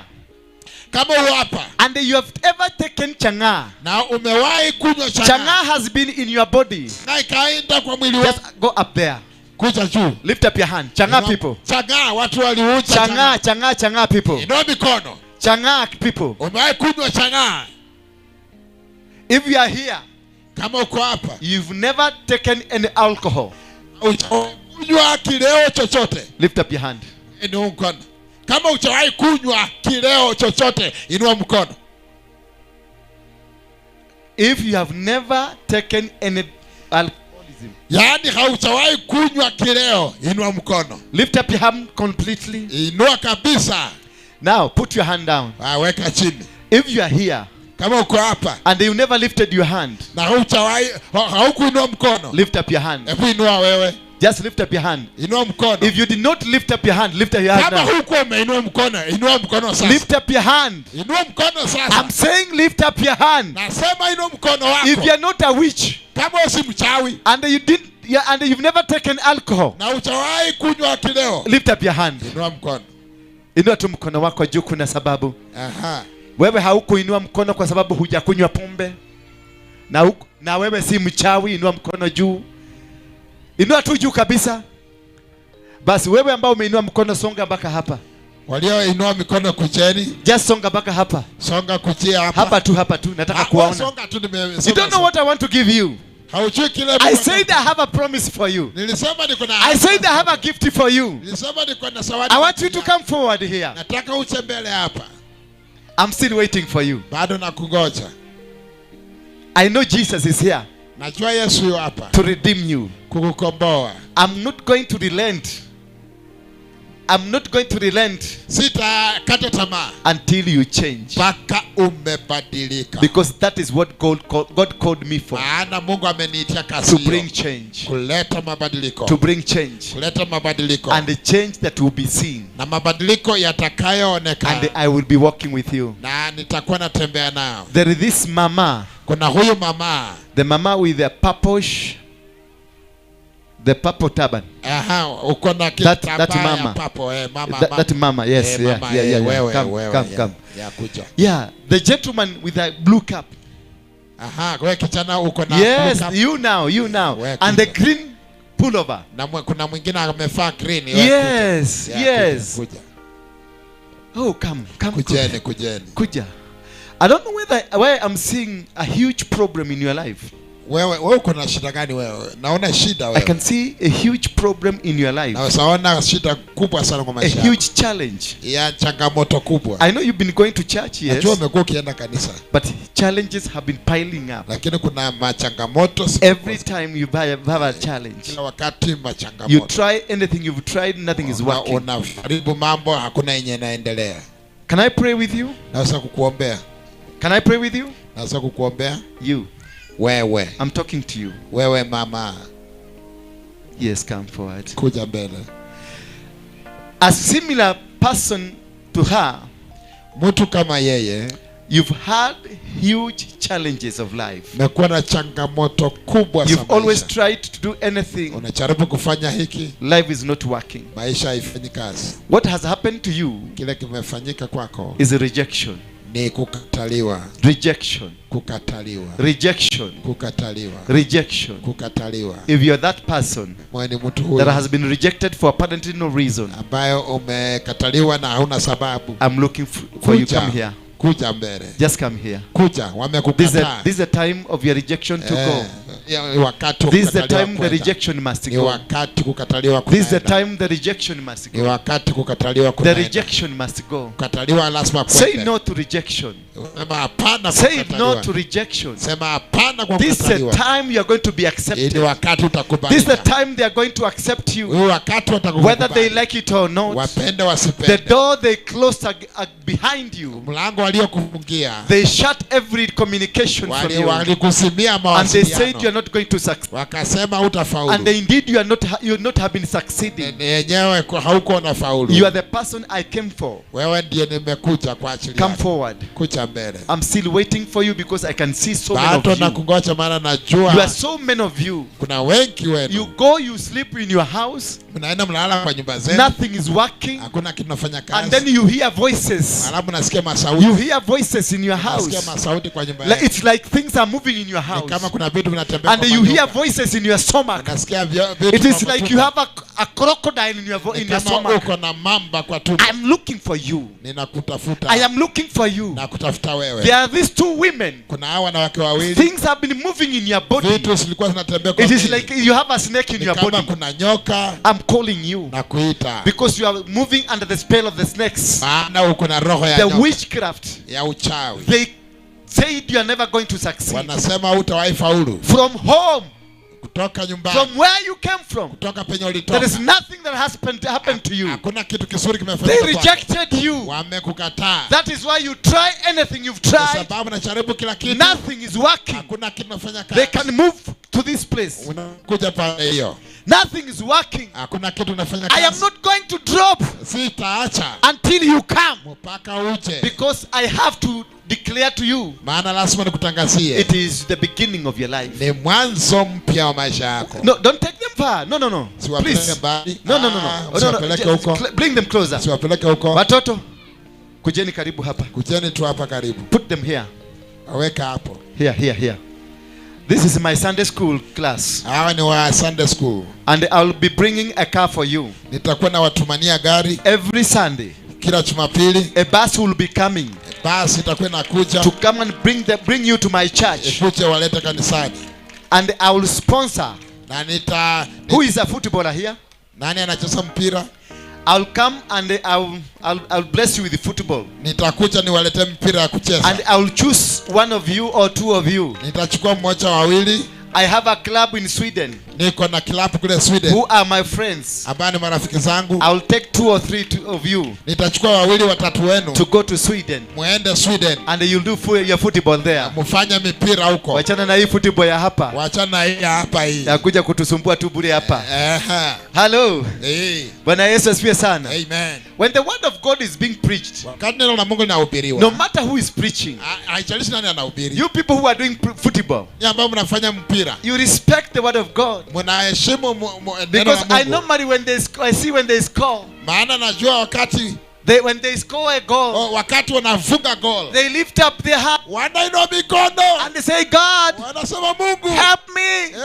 Kama uko hapa and you have ever taken changa, na umewahi kunywa changa has been in your body, na ikaenda kwa mwili wako. just go up there. Kuja juu. Lift up your hand. Changa people. Changa, watu waliuza Changa people. Inua mikono. Changa people. Umewahi kunywa changa? If you are here, Kama uko hapa, you've never taken any alcohol, kunywa kileo chochote, lift up your hand. inua mkono. Kama hujawahi kunywa kileo chochote, inua mkono. If you have never taken any alcoholism, Yaani haujawahi kunywa kileo, inua mkono. lift up your hand completely. Inua kabisa. Now put your hand down. Weka chini. If you are here Kama uko hapa and you never lifted your hand, na haukuinua mkono, lift up your hand. hebu inua wewe. Just lift up your hand. Inua mkono. If you did not lift up your hand, lift up your hand Kama now. hukuwa umeinua mkono, inua mkono sasa. Lift up your hand. Inua mkono sasa. I'm saying lift up your hand. Nasema inua mkono wako. If you're not a witch Kama usi mchawi and you've never taken alcohol, na hujawahi kunywa kileo, lift up your hand. inua mkono. Inua tu mkono wako juu, kuna sababu. Aha. Wewe haukuinua mkono kwa sababu hujakunywa pombe. Na wewe si mchawi, inua mkono juu. Inua tu juu kabisa. Basi wewe ambao umeinua mkono, songa mpaka hapa. Walioinua mikono kujeni. Just songa mpaka hapa. Songa kujia hapa. Hapa tu, nataka kuwaona. Songa tu You don't know what I want to give you. Haujui kile I said I have a promise for you. Nilisema niko na I said I have a gift for you. Nilisema niko na zawadi. I want you to come forward here. Nataka uje mbele hapa. I'm still waiting for you. Bado nakungoja. I know Jesus is here. Najua Yesu yu hapa. To redeem you. Kukukomboa. I'm not going to relent. I'm not going to relent. Sitakata tamaa. Until you change. Mpaka umebadilika. Because that is what God called me for. Maana Mungu ameniitia kazi hiyo. To bring change. Kuleta mabadiliko. To bring change. Kuleta mabadiliko. And the change that will be seen. Na mabadiliko yatakayoonekana. And I will be walking with you. Na nitakuwa natembea nao. There is this mama. Kuna huyu mama. The mama with the purple turban. Aha, uko na that mama. That mama, yes, yeah. Come. Yeah, kuja. Yeah, the gentleman with a blue cap. Aha, wewe kijana uko na yes, blue cap. You now. And the green pullover. Na kuna mwingine amevaa green. Yes. Kuja. Oh, come. Kujeni. Kuja. I don't know why I'm seeing a huge problem in your life. Wewe uko na shida gani wewe? Naona shida wewe. I can see a huge problem in your life. Naona shida kubwa sana kwa maisha. A huge challenge. Ya changamoto kubwa. I know you've been going to church, yes. Najua umekuwa ukienda kanisa. But challenges have been piling up. Lakini kuna machangamoto. Every time you have a challenge. Kila wakati machangamoto. You try anything you've tried, nothing is working. Unajaribu mambo, hakuna yenye inaendelea. Can I pray with you? Naweza kukuombea. Can I pray with you? Naweza kukuombea. You. Wewe. I'm talking to you. Wewe mama. Yes, come forward. Kuja mbele. A similar person to her. Mtu kama yeye. You've had huge challenges of life. Umekuwa na changamoto kubwa sana. You've always tried to do anything. Unajaribu kufanya hiki. Life is not working. Maisha haifanyi kazi. What has happened to you? Kile kimefanyika kwako. Is a rejection. Ni kukataliwa. Rejection. Kukataliwa. Rejection. Kukataliwa. Rejection. Kukataliwa. If you're that person that has been rejected for apparently no reason, ambayo umekataliwa na hauna sababu, I'm looking for you. Come here. Kuja mbele. Just come here. Kuja, wamekukataa. This is the time of your rejection to go. Wakati this is the time the rejection must go. Wakati kukataliwa this is the time the rejection must go. Wakati kukataliwa the rejection must go. Kukataliwa lazima kwenda. Say no to rejection. Sema hapana. Say no to rejection. Sema hapana kwa this is the time you are going to be accepted. Ni wakati utakubalika. This is the time they are going to accept you. Wakati watakubali. Whether they like it or not. Wapende wasipende. The door they closed behind you. Mlango waliokufungia. They shut every communication from you. Walikusimia mawasiliano. And they said you are not going to succeed. Wakasema hutafaulu. And indeed you not have been succeeding. Yenyewe hauko na faulu. You are the person I came for. Wewe ndiye nimekuja kwa ajili yako. Come forward. Kuja mbele. I'm still waiting for you because I can see so many of you. You are so many of you. Kuna wengi wenu. You go, you sleep in your house. Mnaenda mnalala kwa nyumba zenu. Nothing is working. Hakuna kitu kinafanya kazi. And then you hear voices. Alafu nasikia masauti. You hear voices in your house. Nasikia masauti kwa nyumba yako. It's like things are moving in your house. Kama kuna vitu vinatembea and you hear voices in your stomach. Nasikia vitu. It is like you have a crocodile in your stomach. Uko na mamba kwa tumbo. I'm looking for you. Ninakutafuta. I am looking for you. Nakutafuta wewe. There are these two women. Kuna hawa wanawake wawili. Things have been moving in your body. Vitu zilikuwa zinatembea kwa It is like you have a snake in your body. Kama kuna nyoka. I'm calling you. Nakuita. Because you are moving under the spell of the snakes. Maana uko na roho ya the nyoka. Witchcraft. Ya uchawi. They said you are never going to succeed. Wanasema hutawahi faulu. From home. Kutoka nyumbani. From where you came from. Kutoka penye ulitoka. There is nothing that has happened to you. Hakuna kitu kizuri kimefanyika. They rejected you. Wamekukataa. That is why you try anything you've tried. Kwa sababu unajaribu kila kitu. Nothing is working. Hakuna kitu kinafanya kazi. They can move to this place. Unakuja pale hiyo. Nothing is working. Hakuna kitu kinafanya kazi. I am not going to drop. Sitaacha. Until you come. Mpaka uje. Because I have to declare to you. Maana lazima nikutangazie. It is the beginning of your life. Ni mwanzo mpya wa maisha yako. No, don't take them far. No. Please. No. Bring them closer. Siwapeleke huko. Watoto, kujeni karibu hapa. Kujeni tu hapa karibu. Put them here. Waweka hapo. Here. This is my Sunday school class. Hawa ni wa Sunday school. And I'll be bringing a car for you. Nitakuwa na watumania gari. Every Sunday. Kila Jumapili. A bus will be coming. Basi itakuwa inakuja. To come and bring you to my church. Ikuje walete kanisani. And I will sponsor. Na Who is a footballer here? Nani anacheza mpira? I'll come and I'll bless you with the football. Nitakuja niwalete mpira ya kucheza. And I'll choose one of you or two of you. Nitachukua mmoja wawili. I have a club in Sweden. Niko na club kule Sweden. Who are my friends? Ambao ni marafiki zangu. I'll take 2 or 3 of you. Nitachukua wawili watatu wenu. To go to Sweden. Muende Sweden. And you'll do your football there. Mufanya mipira huko. Wachana na hii football ya hapa. Wachana na hii hapa hii. Ya kuja kutusumbua tu bure hapa. Hello. Bwana Yesu asifiwe sana. Amen. When the word of God is being preached, wakati neno la Mungu linahubiriwa, no matter who is preaching, haijalishi nani anahubiri. You people who are doing football, ni ambao mnafanya mpira, you respect the word of God. Mnaheshimu neno la Mungu. Because I normally when they score, maana najua wakati when they score a goal, wakati wanafunga goal, they lift up their hand, wanainua mikono, and they say, God, wanasema Mungu, help me.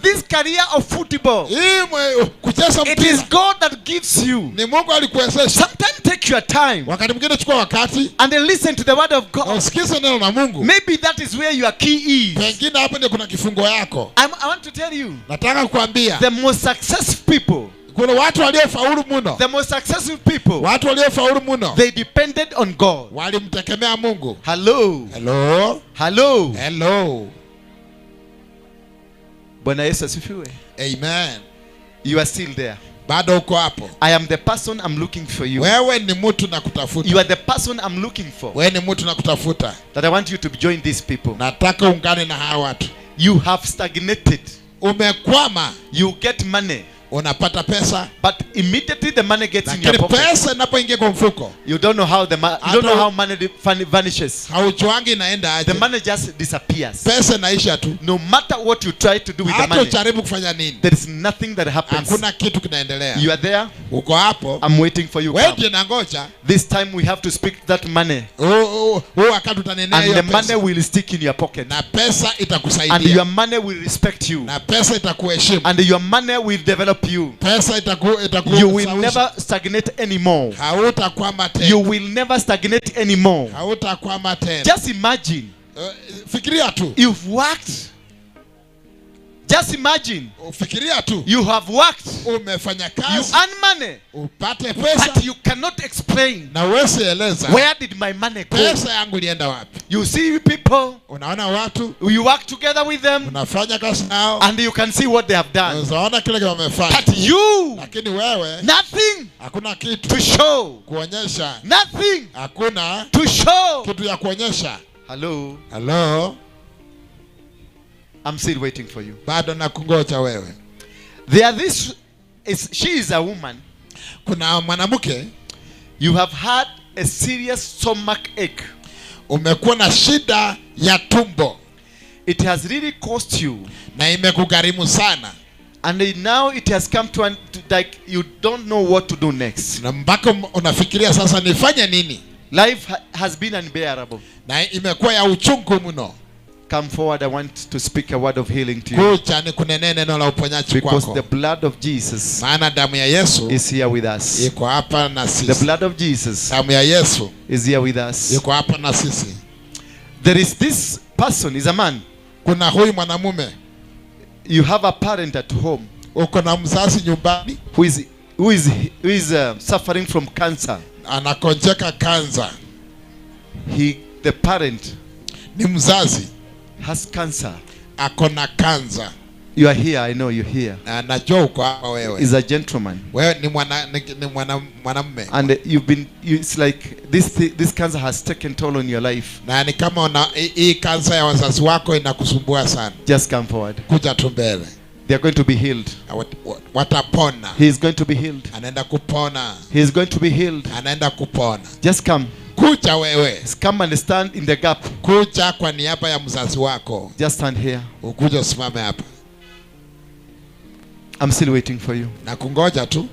This career of football, it is God that gives you. Ni Mungu alikuwezesha. Sometimes take your time, wakati mwingine chukua wakati, and then listen to the word of God. Usikize neno la Mungu. Maybe that is where your key is. Pengine hapo ndio kuna kifungo yako. I want to tell you, nataka kukuambia, the most successful people, kuna watu waliofaulu mno. The most successful people, watu waliofaulu mno, they depended on God. Walimtegemea Mungu. Hello. Hello. Hello. Hello. Bwana Yesu asifiwe. Amen. You are still there. Bado uko hapo. I am the person I'm looking for you. Wewe ni mtu nakutafuta. You are the person I'm looking for. Wewe ni mtu nakutafuta. That I want you to join these people. Nataka ungane na hawa watu. You have stagnated. Umekwama. You get money. Unapata pesa, but immediately the money gets in your pocket, pesa inapoingia kwa mfuko, you don't know how money vanishes. Haujuangi inaenda aje. The money just disappears. Pesa inaisha tu. No matter what you try to do with the money, jaribu kufanya nini, there is nothing that happens. Hakuna kitu kinaendelea. You are there. Uko hapo. I'm waiting for you. Wewe na ngoja. This time we have to speak that money. Wakati utanenea hiyo pesa. And the money will stick in your pocket. Na pesa itakusaidia. And your money will respect you. Na pesa itakuheshimu. And your money will develop you. Pesa you will never stagnate anymore. Hautakwama tena. You will never stagnate anymore. Hautakwama tena. Just imagine. Fikiria tu. You've worked. Just imagine. Fikiria tu. You have worked. Umefanya kazi. You earn money. Upate pesa. But you cannot explain. Na uwezi eleza. Where did my money go? Pesa yangu ilienda wapi? You see people. Unaona watu. You work together with them. Unafanya kazi nao. And you can see what they have done. Unaona kile wamefanya. But you. Lakini wewe. Nothing. Hakuna kitu. To show. Kuonyesha. Nothing. Hakuna. To show. Kitu ya kuonyesha. Hello. Hello. I'm still waiting for you. Bado nakungoja wewe. She is a woman. Kuna mwanamke. You have had a serious stomach ache. Umekuwa na shida ya tumbo. It has really cost you. Na imekugharimu sana. And now it has come to like you don't know what to do next. Na mpaka unafikiria sasa nifanye nini? Life has been unbearable. Na imekuwa ya uchungu mno. Come forward, I want to speak a word of healing to you. Kuja ni kunene neno la uponyaji kwako. Because the blood of Jesus maana damu ya Yesu is here with us. Iko hapa na sisi. The blood of Jesus damu ya Yesu is here with us. Iko hapa na sisi. There is this person, is a man. Kuna huyu mwanamume. You have a parent at home. Uko na mzazi nyumbani. Who is suffering from cancer. Anakonjeka kansa. The parent ni mzazi has cancer. Akona kansa. You are here, I know you're here. Najua uko hapa wewe. Is a gentleman. Wewe ni mwanamume. And it's like this cancer has taken toll on your life. Na ni kama hii kansa ya wazazi wako inakusumbua sana. Just come forward. Kuja tu mbele. They are going to be healed. Watapona. He is going to be healed. Anaenda kupona. He is going to be healed. Anaenda kupona. Just come. Kuja wewe. Come and stand in the gap. Kuja kwa niaba ya mzazi wako. Just stand here. Ukuja usimame hapa. I'm still waiting for you. Na kungoja tu.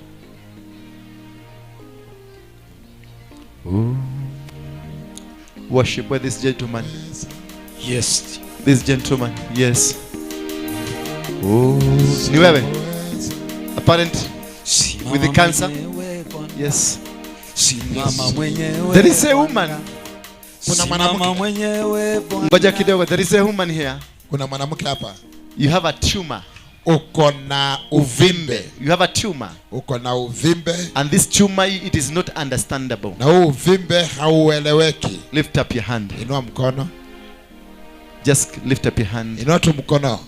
Worship with this gentleman. Yes. This gentleman. Yes. Ni wewe? Apparent with the cancer? Yes. There is a woman. Kuna mwanamke. Ngoja kidogo. There is a woman here. Kuna mwanamke hapa. You have a tumor. Uko na uvimbe. You have a tumor. Uko na uvimbe. And this tumor, it is not understandable. Na uvimbe haueleweki. Lift up your hand. Inua mkono. Just lift up your hand. Inua tu mkono.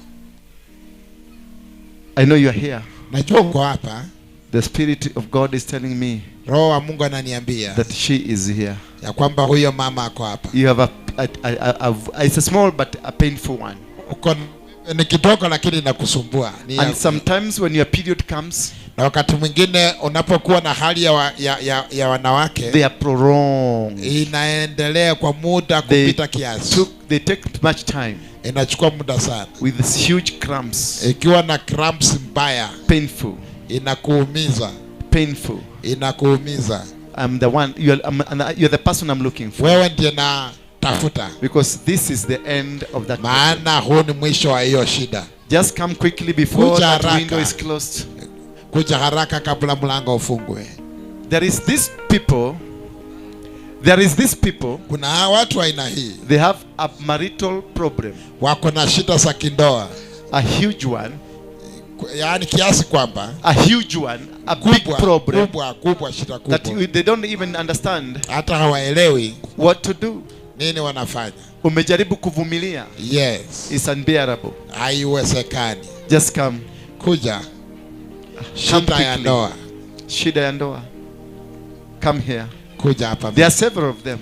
I know you are here. Najua uko hapa. The Spirit of God is telling me Roho wa Mungu ananiambia that she is here. Ya kwamba huyo mama ako hapa. You have it's a small but a painful one. Uko ni kidogo lakini inakusumbua. And sometimes when your period comes, na wakati mwingine unapokuwa na hali ya wanawake, they are prolonged. Inaendelea kwa muda kupita kiasi. They take much time. Inachukua muda sana. With this huge cramps. Ikiwa na cramps mbaya. Painful. Inakuumiza. Painful. Inakuumiza. I'm the one. You're the person I'm looking for. Wewe ndiye na tafuta. Because this is the end of that. Maana huu ni mwisho wa hiyo shida. Just come quickly before that window is closed. Kuja haraka kabla mlango ufungwe. There is this people. Kuna watu aina hii. They have a marital problem. Wako na shida za kindoa. A huge one. Yaani kiasi kwamba. A huge one. A big problem. Kubwa shida kubwa. That they don't even understand. Hata hawaelewi what to do. Nini wanafanya. Umejaribu kuvumilia. Yes. It's unbearable. Haiwezekani. Just come. Kuja. Shida ya ndoa. Shida ya ndoa. Come here. Kuja hapa. There are several of them.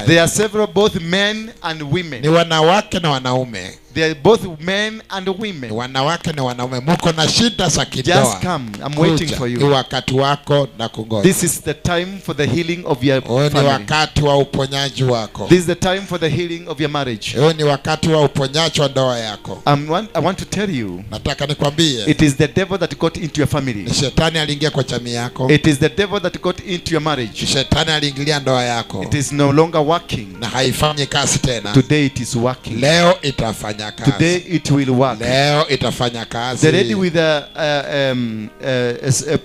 There are several, both men and women. Ni wanawake na wanaume. They are both men and women. Wanawake na wanaume. Muko na shida za kindoa. Just come. I'm waiting for you. Ni wakati wako na kungoja. This is the time for the healing of your family. Ni wakati wa uponyaji wako. This is the time for the healing of your marriage. Ni wakati wa uponyaji wa ndoa yako. I want to tell you. Nataka nikwambie. It is the devil that got into your family. Ni shetani aliingia kwa jamii yako. It is the devil that got into your marriage. Shetani aliingilia ndoa yako. It is no longer working. Na haifanyi kazi tena. Today it is working. Leo itafanya kazi. Today it will work. Leo itafanya kazi. The lady with a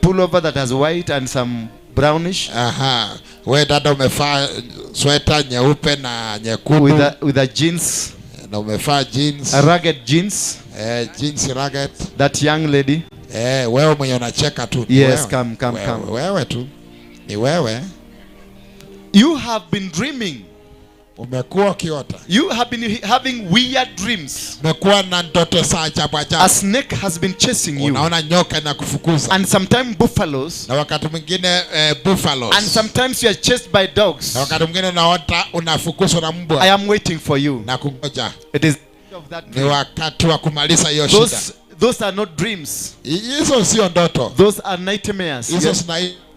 pullover that has white and some brownish. Aha. Wewe dada umevaa sweta nyeupe na nyekundu. With a jeans. Na umevaa jeans. A ragged jeans. Jeans ragged. That young lady. Wewe mwenye unacheka tu. Yes, come. Wewe tu. Ni wewe. You have been dreaming. Umekuwa ukiota. You have been having weird dreams. Umekuwa na ndoto za ajabu. A snake has been chasing you. Unaona nyoka inakufukuza. And sometimes buffaloes. Na wakati mwingine buffaloes. And sometimes you are chased by dogs. Na wakati mwingine unaota unafukuzwa na mbwa. I am waiting for you. Na kungoja. It is of that dream. Ni wakati wa kumaliza hiyo shida. Those are not dreams. Hizo sio ndoto. Those are nightmares.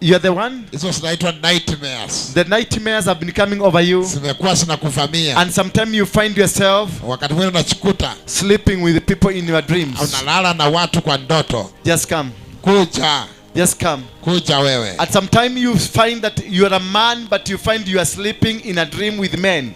You are the one. Hizo zinaitwa nightmares. The nightmares have been coming over you. Zimekuwa zinakuvamia. And sometimes you find yourself wakati mwingine unachikuta sleeping with the people in your dreams. Unalala na watu kwa ndoto. Just come. Kuja. Just come. Kuja wewe. At some time you find that you are a man but you find you are sleeping in a dream with men.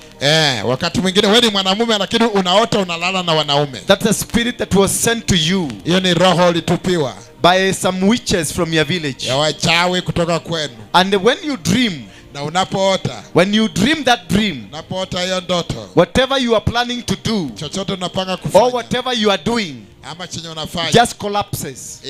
Wakati mwingine wewe ni mwanamume lakini unaota unalala na wanaume. That's a spirit that was sent to you. Hiyo ni roho ilitupiwa. By some witches from your village. Ya wachawi kutoka kwenu. And when you dream, na unapoota, when you dream that dream, unapoota hiyo ndoto, whatever you are planning to do, chochote unapanga kufanya, or whatever you are doing, ama chenye unafanya, just collapses.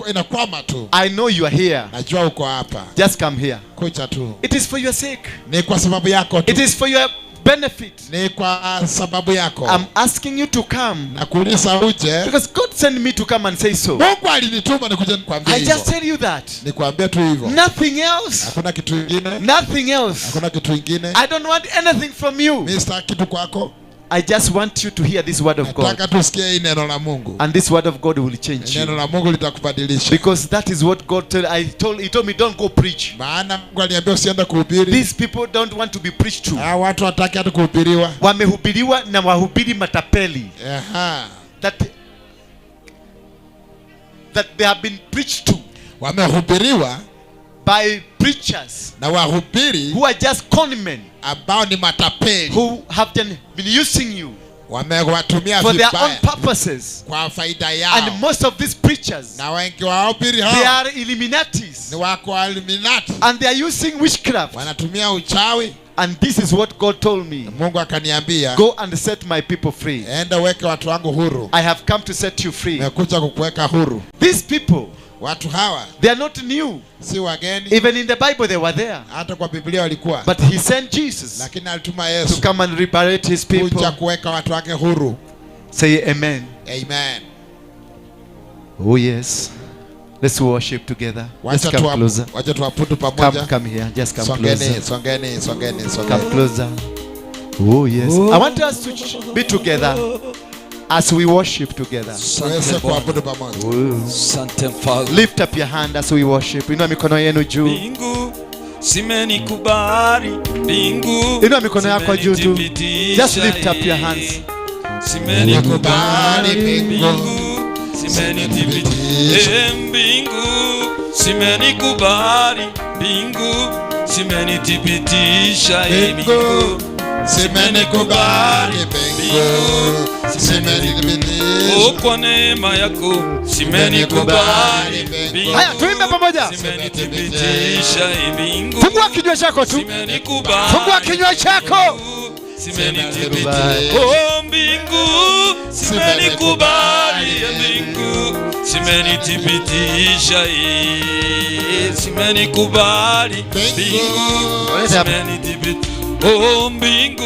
Inakwama tu. I know you are here. Najua uko hapa. Just come here. Kuja tu. It is for your sake. Ni kwa sababu yako tu. It is for your benefit. Ni kwa sababu yako. I'm asking you to come. Nakuuliza uje. Because God sent me to come and say so. Mungu alinituma nikuje nikwambie hivyo. I just tell you that. Nikwambie tu hivyo. Nothing else. Hakuna kitu kingine. Nothing else. Hakuna kitu kingine. I don't want anything from you. Mimi sitaki kitu kwako. I just want you to hear this word of God. Nataka tusikie neno la Mungu. And this word of God will change you. Neno la Mungu litakubadilisha. Because that is what God he told me don't go preach. Maana Mungu aliniambia usiende kuhubiri. These people don't want to be preached to. Watu wataki hata kuhubiriwa. Wamehubiriwa na wahubiri matapeli. That they have been preached to. Wamehubiriwa by preachers na wahubiri who are just con men ambao ni matapeli, who have been using you wamewatumia for their own vibaya purposes. kwa faida yao. And most of these preachers, Na wengi wahubiri they hao are Illuminatis. ni wako Illuminati. And they are using witchcraft. Wanatumia uchawi. And this is what God told me. Mungu akaniambia, go and set my people free. Enda weke watu wangu huru. I have come to set you free. Nimekuja kukuweka huru. These people, watu hawa, they are not new. Si wageni. Even in the Bible they were there. Hata kwa Biblia walikuwa. But he sent Jesus. Lakini alituma Yesu to come and liberate his people. Kuja kuweka watu wake huru. Say amen. Amen. Oh yes. Let's worship together. Let's come closer. Wacha tuabudu pamoja. Come here. Just come closer. Songeni. Come closer. Oh yes. I want us to be together as we worship together. Lift up your hand as we worship. Inua mikono yenu juu. Bingu simenikubali, bingu inua mikono yako juu tu. Just lift up your hands. Simenikubali, bingu simenithibitisha, bingu simenikubali, bingu simenithibitisha, bingu simenikubali, bingu simenithibitisha, kwa neema yako simenikubali, bingu. Haya tuimbe pamoja. Simenithibitisha, bingu. Fungua kinywa chako tu. Fungua kinywa chako. Simenithibitisha, oh mbingu simenikubali, mbingu simenithibitisha, simenikubali, mbingu simenithibitisha, oh mbingu.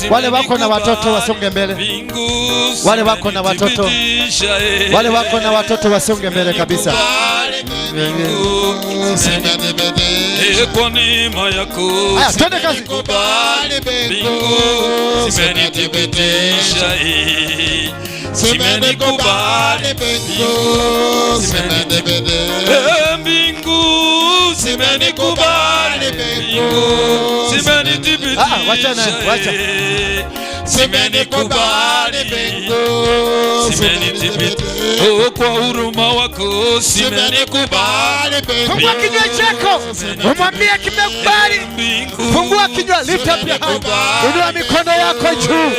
Wale wako na watoto wasonge mbele. Wale wako na watoto, wale wako na watoto wasonge mbele kabisa. Kwa neema yako twende kazi. Bingu simenithibitisha, simenikubali, bingu simenithibitisha, bingu simenikubali, bingu simenithibitisha, wacha simenikubali, bingu simenithibitisha, oh kwa huruma wako simenikubali, bingu. Fungua kinywa chako, umwambie kimekubali. Fungua kinywa, lift up your hand. Inua mikono yako juu.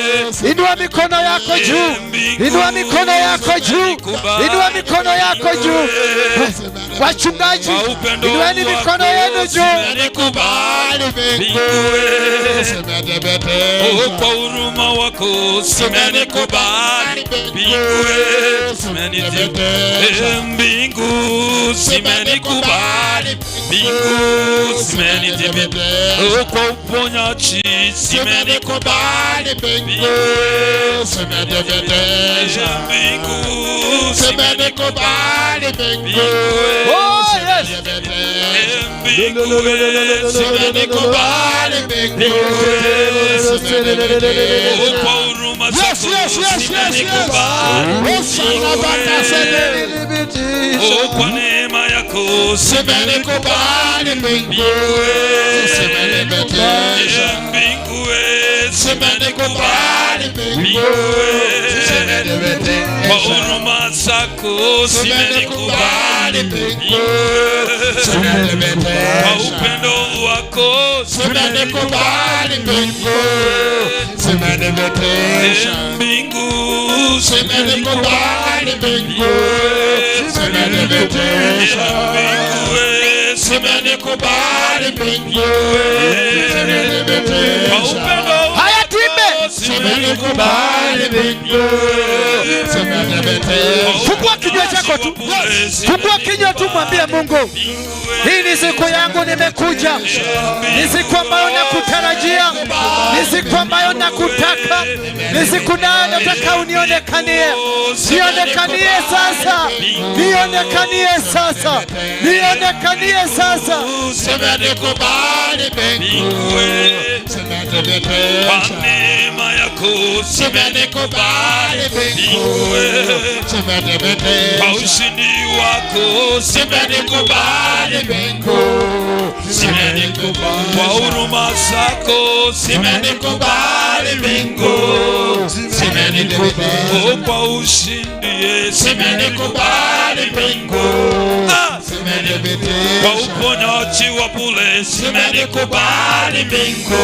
Inua mikono yako juu. Inua mikono yako juu. Inua mikono yako juu. Wachungaji, inueni mikono yenu juu. Simenikubali, bingu. Oh kwa huruma wako simenikubali, bingu simenithibitisha, bingu simenikubali, bingu simenithibitisha, kwa uponyaji simenikubali, bingu simenithibitisha, bingu simenikubali, bingu. Oh yes. Bingu simenikubali, bingu kwa huruma zako simenikubali, oh kwa neema yako simenikubali, bingu simenithibitisha, bingu simenikubali, bingu kwa huruma zako simenikubali, bingu kwa upendo wako simenikubali, bingu simenithibitisha, bingu simenikubali, bingu simenithibitisha, bingu simenikubali, bingu kwa upendo haya tuimbe. simenikubali, bingu simenithibitisha. Fungua kinywa chako tu. Fungua kinywa tu, mwambie Mungu, hii ni siku yangu, nimekuja. Ni siku ambayo nakutarajia. Ni siku ambayo nakutaka. Ni siku nayo nataka unionekanie. Nionekanie sasa. Nionekanie sasa. Nionekanie sasa. Simenikubali, bingu kwa neema yako simenikubali, bingu kwa ushindi wako simenikubali, bingu simenikubali, kwa huruma zako simenikubali, bingu simenikubali, kwa ushindi simenikubali, bingu kwa uponyaji wa bure simenikubali, bingu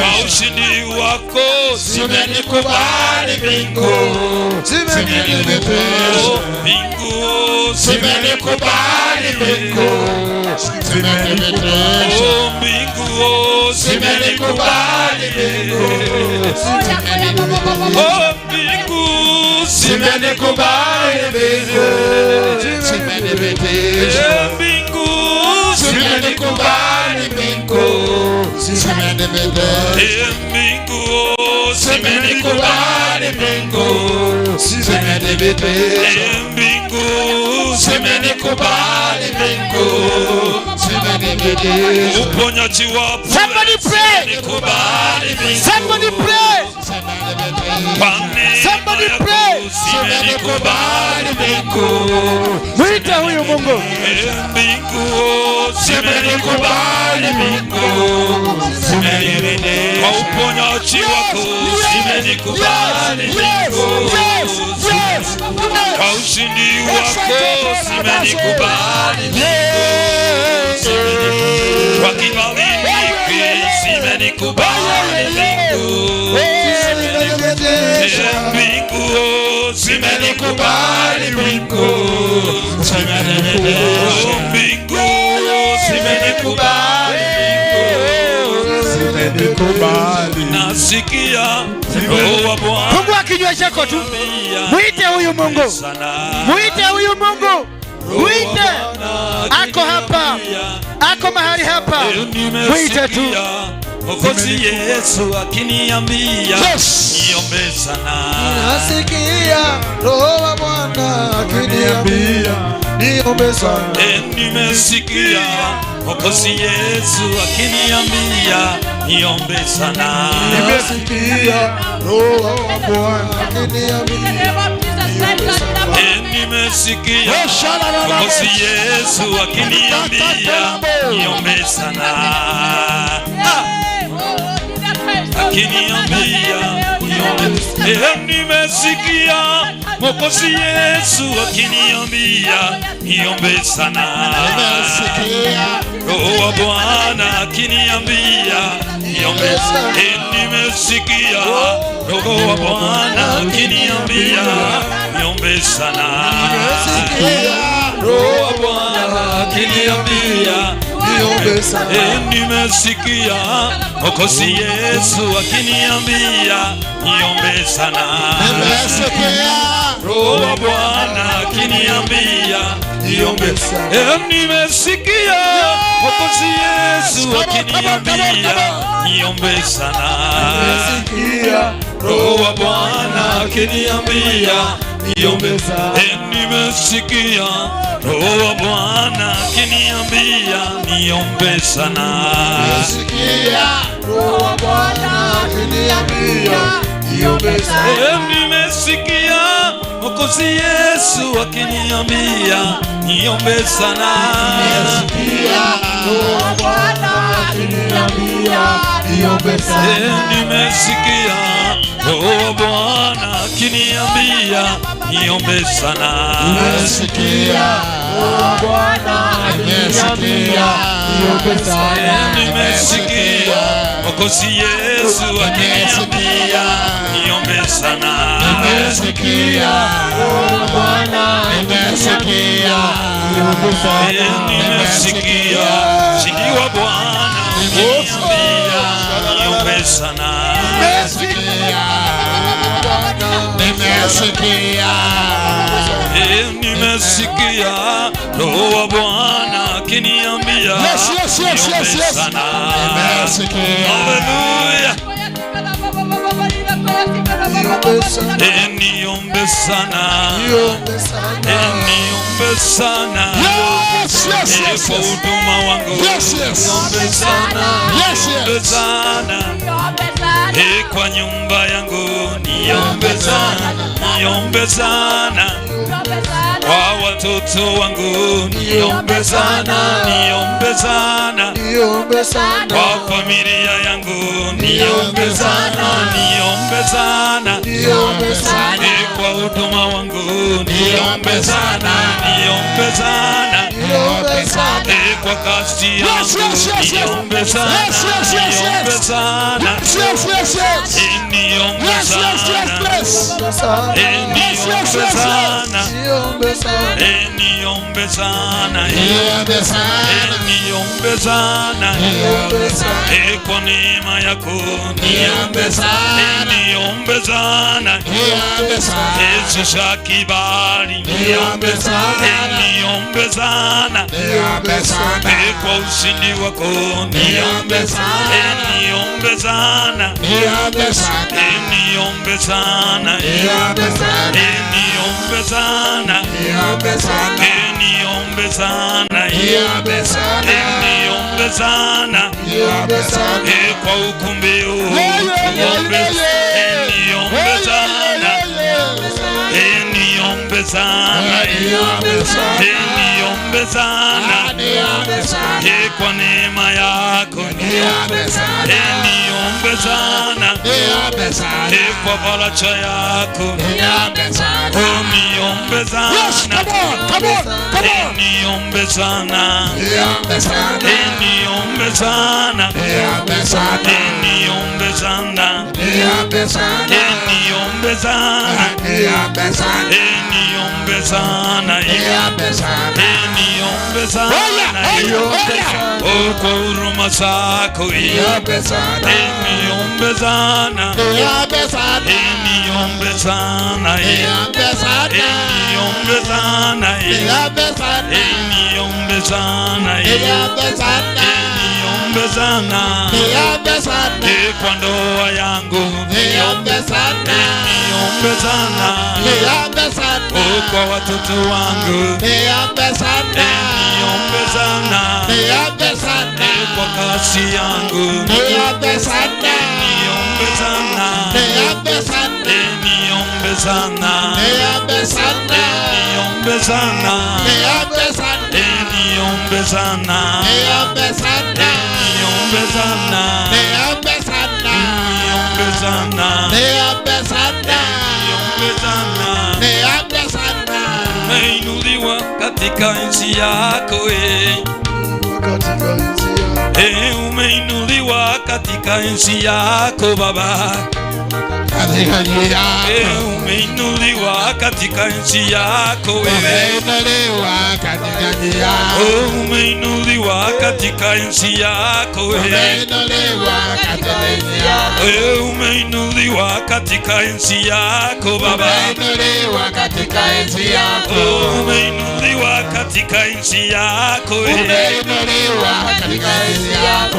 kwa ushindi wako wako zimenikubali mbingu, mbingu zimenikubali mbingu, mbingu zimenikubali mbingu, mbingu zimenikubali mbingu, mbingu zimenikubali mbingu, mbingu zimenikubali mbingu, mbingu zimenikubali mbingu, uponyaji wapo. Somebody pray. Somebody pray. Somebody pray. Zimenikubali mbingu, Mwite huyu Mungu. mbingu zimenikubali mbingu, kwa uponyaji wako zimenikubali mbingu, kwa ushindi wako zimenikubali mbingu, kwa kibali hiki zimenikubali mbingu, mbingu zimenikubali mbingu, mbingu zimenikubali mbingu, nasikia Roho wa Bwana. Fungua kinywa chako tu. Mwite huyu Mungu. Mwite huyu Mungu. Mwite. Ako hapa. Ako mahali hapa. Mwite tu. Mwokozi Yesu akiniambia niombe sana. Nasikia Roho wa Bwana akiniambia niombe sana. Nimesikia Mwokozi Yesu akiniambia niombe sana. Nimesikia Roho wa Bwana akiniambia nimesikia Mwokozi Yesu akiniambia niombe sana. Akiniambia nimesikia Mwokozi Yesu akiniambia niombe sana. Roho wa Bwana akiniambia niombe sana. Nimesikia Roho wa Bwana akiniambia niombe sana. Roho wa Bwana akiniambia niombe sana. Nimesikia Mwokozi Yesu akiniambia niombe sana. Roho wa Bwana akiniambia niombe sana. Nimesikia Mwokozi Yesu akiniambia niombe sana. Roho wa Bwana akiniambia niombe sana. Nimesikia Roho wa Bwana akiniambia niombe sana. Nimesikia Roho wa Bwana akiniambia niombe sana. Nimesikia Mwokozi Yesu akiniambia niombe sana. Nimesikia Roho wa Bwana akiniambia niombe sana. Nimesikia Roho wa Bwana akiniambia niombe sana. Nimesikia Roho wa Bwana akiniambia niombe sana. Nimesikia Mwokozi Yesu akiniambia niombe sana. Nimesikia Roho wa Bwana akiniambia niombe sana. Nimesikia ushindi wa Bwana akiniambia niombe sana. Nimesikia Roho wa Bwana akiniambia niombe sana. Haleluya. Niombe sana. Niombe sana. Kwa huduma wangu niombe sana. Niombe sana. Kwa nyumba yangu niombe sana. Niombe sana. Kwa watoto wangu niombe sana. Niombe sana. Kwa familia yangu niombe sana. Niombe sana. Kwa huduma wangu niombe sana. Niombe sana. sana. Kwa kasi yangu niombe sana. Yes, yes, yes, yes. Niombe sana. Yes, yes, yes, yes. Niombe Yes, yes, yes, sana. yes. Niombe sana. Niombe sana. Niombe sana. Niombe sana. Niombe sana. Niombe sana. Kwa neema yako Niombe sana. niombe sana. Niombe sana. Shusha kibali Niombe sana. niombe sana. Niombe sana. Kwa ushindi wako Niombe sana. niombe sana. Niombe sana. Niombe sana. Niombe sana. Niombe sana. Niombe sana. Niombe sana. Niombe sana. Niombe sana. Niombe sana. Kwa ukumbi huu niombe sana. Niombe sana. Niombe sana. Niombe sana. Niombe sana. Kwa neema yako Niombe sana. niombe sana. Niombe sana. Kwa baracha yako Niombe sana. niombe sana. Yes, come on, come on, come on. Niombe sana. Niombe sana. Niombe sana. Niombe sana. Niombe sana. Niombe sana. Niombe sana. Niombe sana. Niombe sana. Niombe sana. Niombe sana. Niombe sana. Kwa huruma zako Niombe sana. niombe sana. Niombe sana. Niombe sana. Niombe sana. Niombe sana. Niombe sana. Niombe sana. Niombe sana. Niombe sana. Niombe sana. Kwa ndoa yangu Niombe sana. niombe sana. Niombe sana. Kwa watoto wangu Niombe sana. niombe sana. Niombe sana. Kwa kasi yangu Niombe sana. niombe sana. Niombe sana. Niombe sana. Niombe sana. Niombe sana. Niombe sana. Niombe sana. Niombe sana. Niombe sana. Niombe sana. Niombe sana. Niombe sana. Niombe sana. Niombe sana. Umeinuliwa katika nchi yako umeinuliwa katika nchi yako Baba. Katika njia yako. Umeinuliwa katika nchi yako Umeinuliwa katika njia yako. umeinuliwa katika nchi yako Umeinuliwa katika njia yako. umeinuliwa katika nchi yako Baba. Umeinuliwa katika nchi yako. Umeinuliwa katika nchi yako Umeinuliwa katika nchi yako.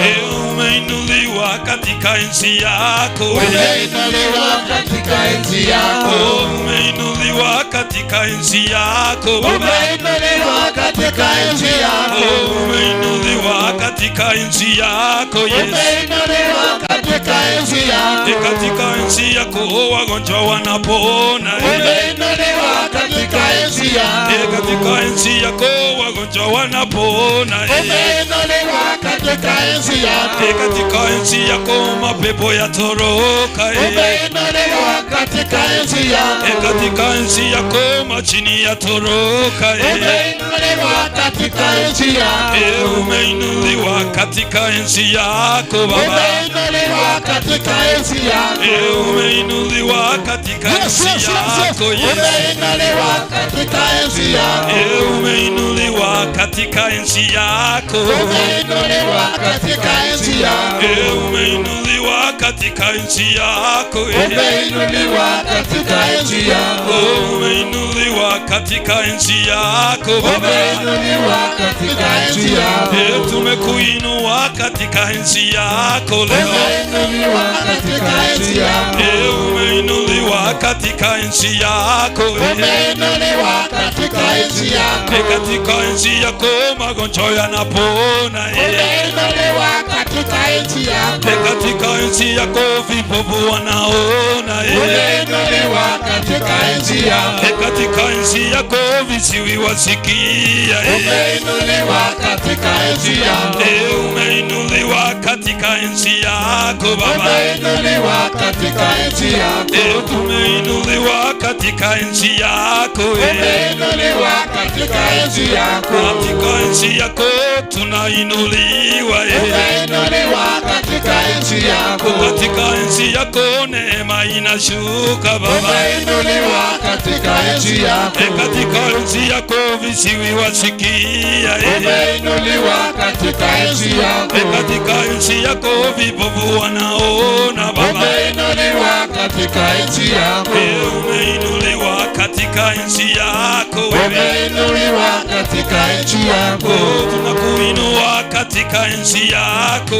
umeinuliwa katika nchi yako Umeinuliwa katika nchi yako. umeinuliwa katika nchi yako Baba. Umeinuliwa katika nchi yako. umeinuliwa katika nchi yako Yesu. Umeinuliwa katika nchi yako. Katika nchi yako wagonjwa wanapona Umeinuliwa katika nchi yako. katika nchi yako wagonjwa wanapona Umeinuliwa katika nchi yako. katika nchi yako mapepo yatoroka Umeinuliwa katika nchi yako. katika nchi yako machini yatoroka Umeinuliwa katika nchi yako. umeinuliwa katika nchi yako Baba. Umeinuliwa katika nchi yako. umeinuliwa katika nchi yako Yesu. Umeinuliwa katika nchi yako. umeinuliwa katika nchi yako Umeinuliwa katika nchi yako. umeinuliwa katika nchi yako Umeinuliwa katika nchi yako. umeinuliwa katika nchi yako Baba. Umeinuliwa katika nchi yako. Tumekuinua katika nchi yako leo. Umeinuliwa katika nchi yako. umeinuliwa katika nchi yako Umeinuliwa katika nchi yako. katika nchi yako magonjwa yanapona Umeinuliwa katika nchi yako. katika nchi yako vipofu wanaona Umeinuliwa katika nchi yako. katika nchi yako visiwi wasikia Umeinuliwa katika nchi yako. umeinuliwa katika nchi yako Baba. Umeinuliwa katika nchi yako. tumeinuliwa katika nchi yako Umeinuliwa katika katika enzi yako. Katika enzi yako tunainuliwa. Umeinuliwa katika enzi yako. Katika enzi yako neema inashuka Baba. Umeinuliwa katika enzi yako. Katika enzi yako visiwi wasikia. Umeinuliwa katika enzi yako. Katika enzi yako vipofu wanaona Baba. Umeinuliwa katika enzi yako. Umeinuliwa katika enzi yako. Umeinuliwa katika enzi yako. Tunakuinua katika enzi yako.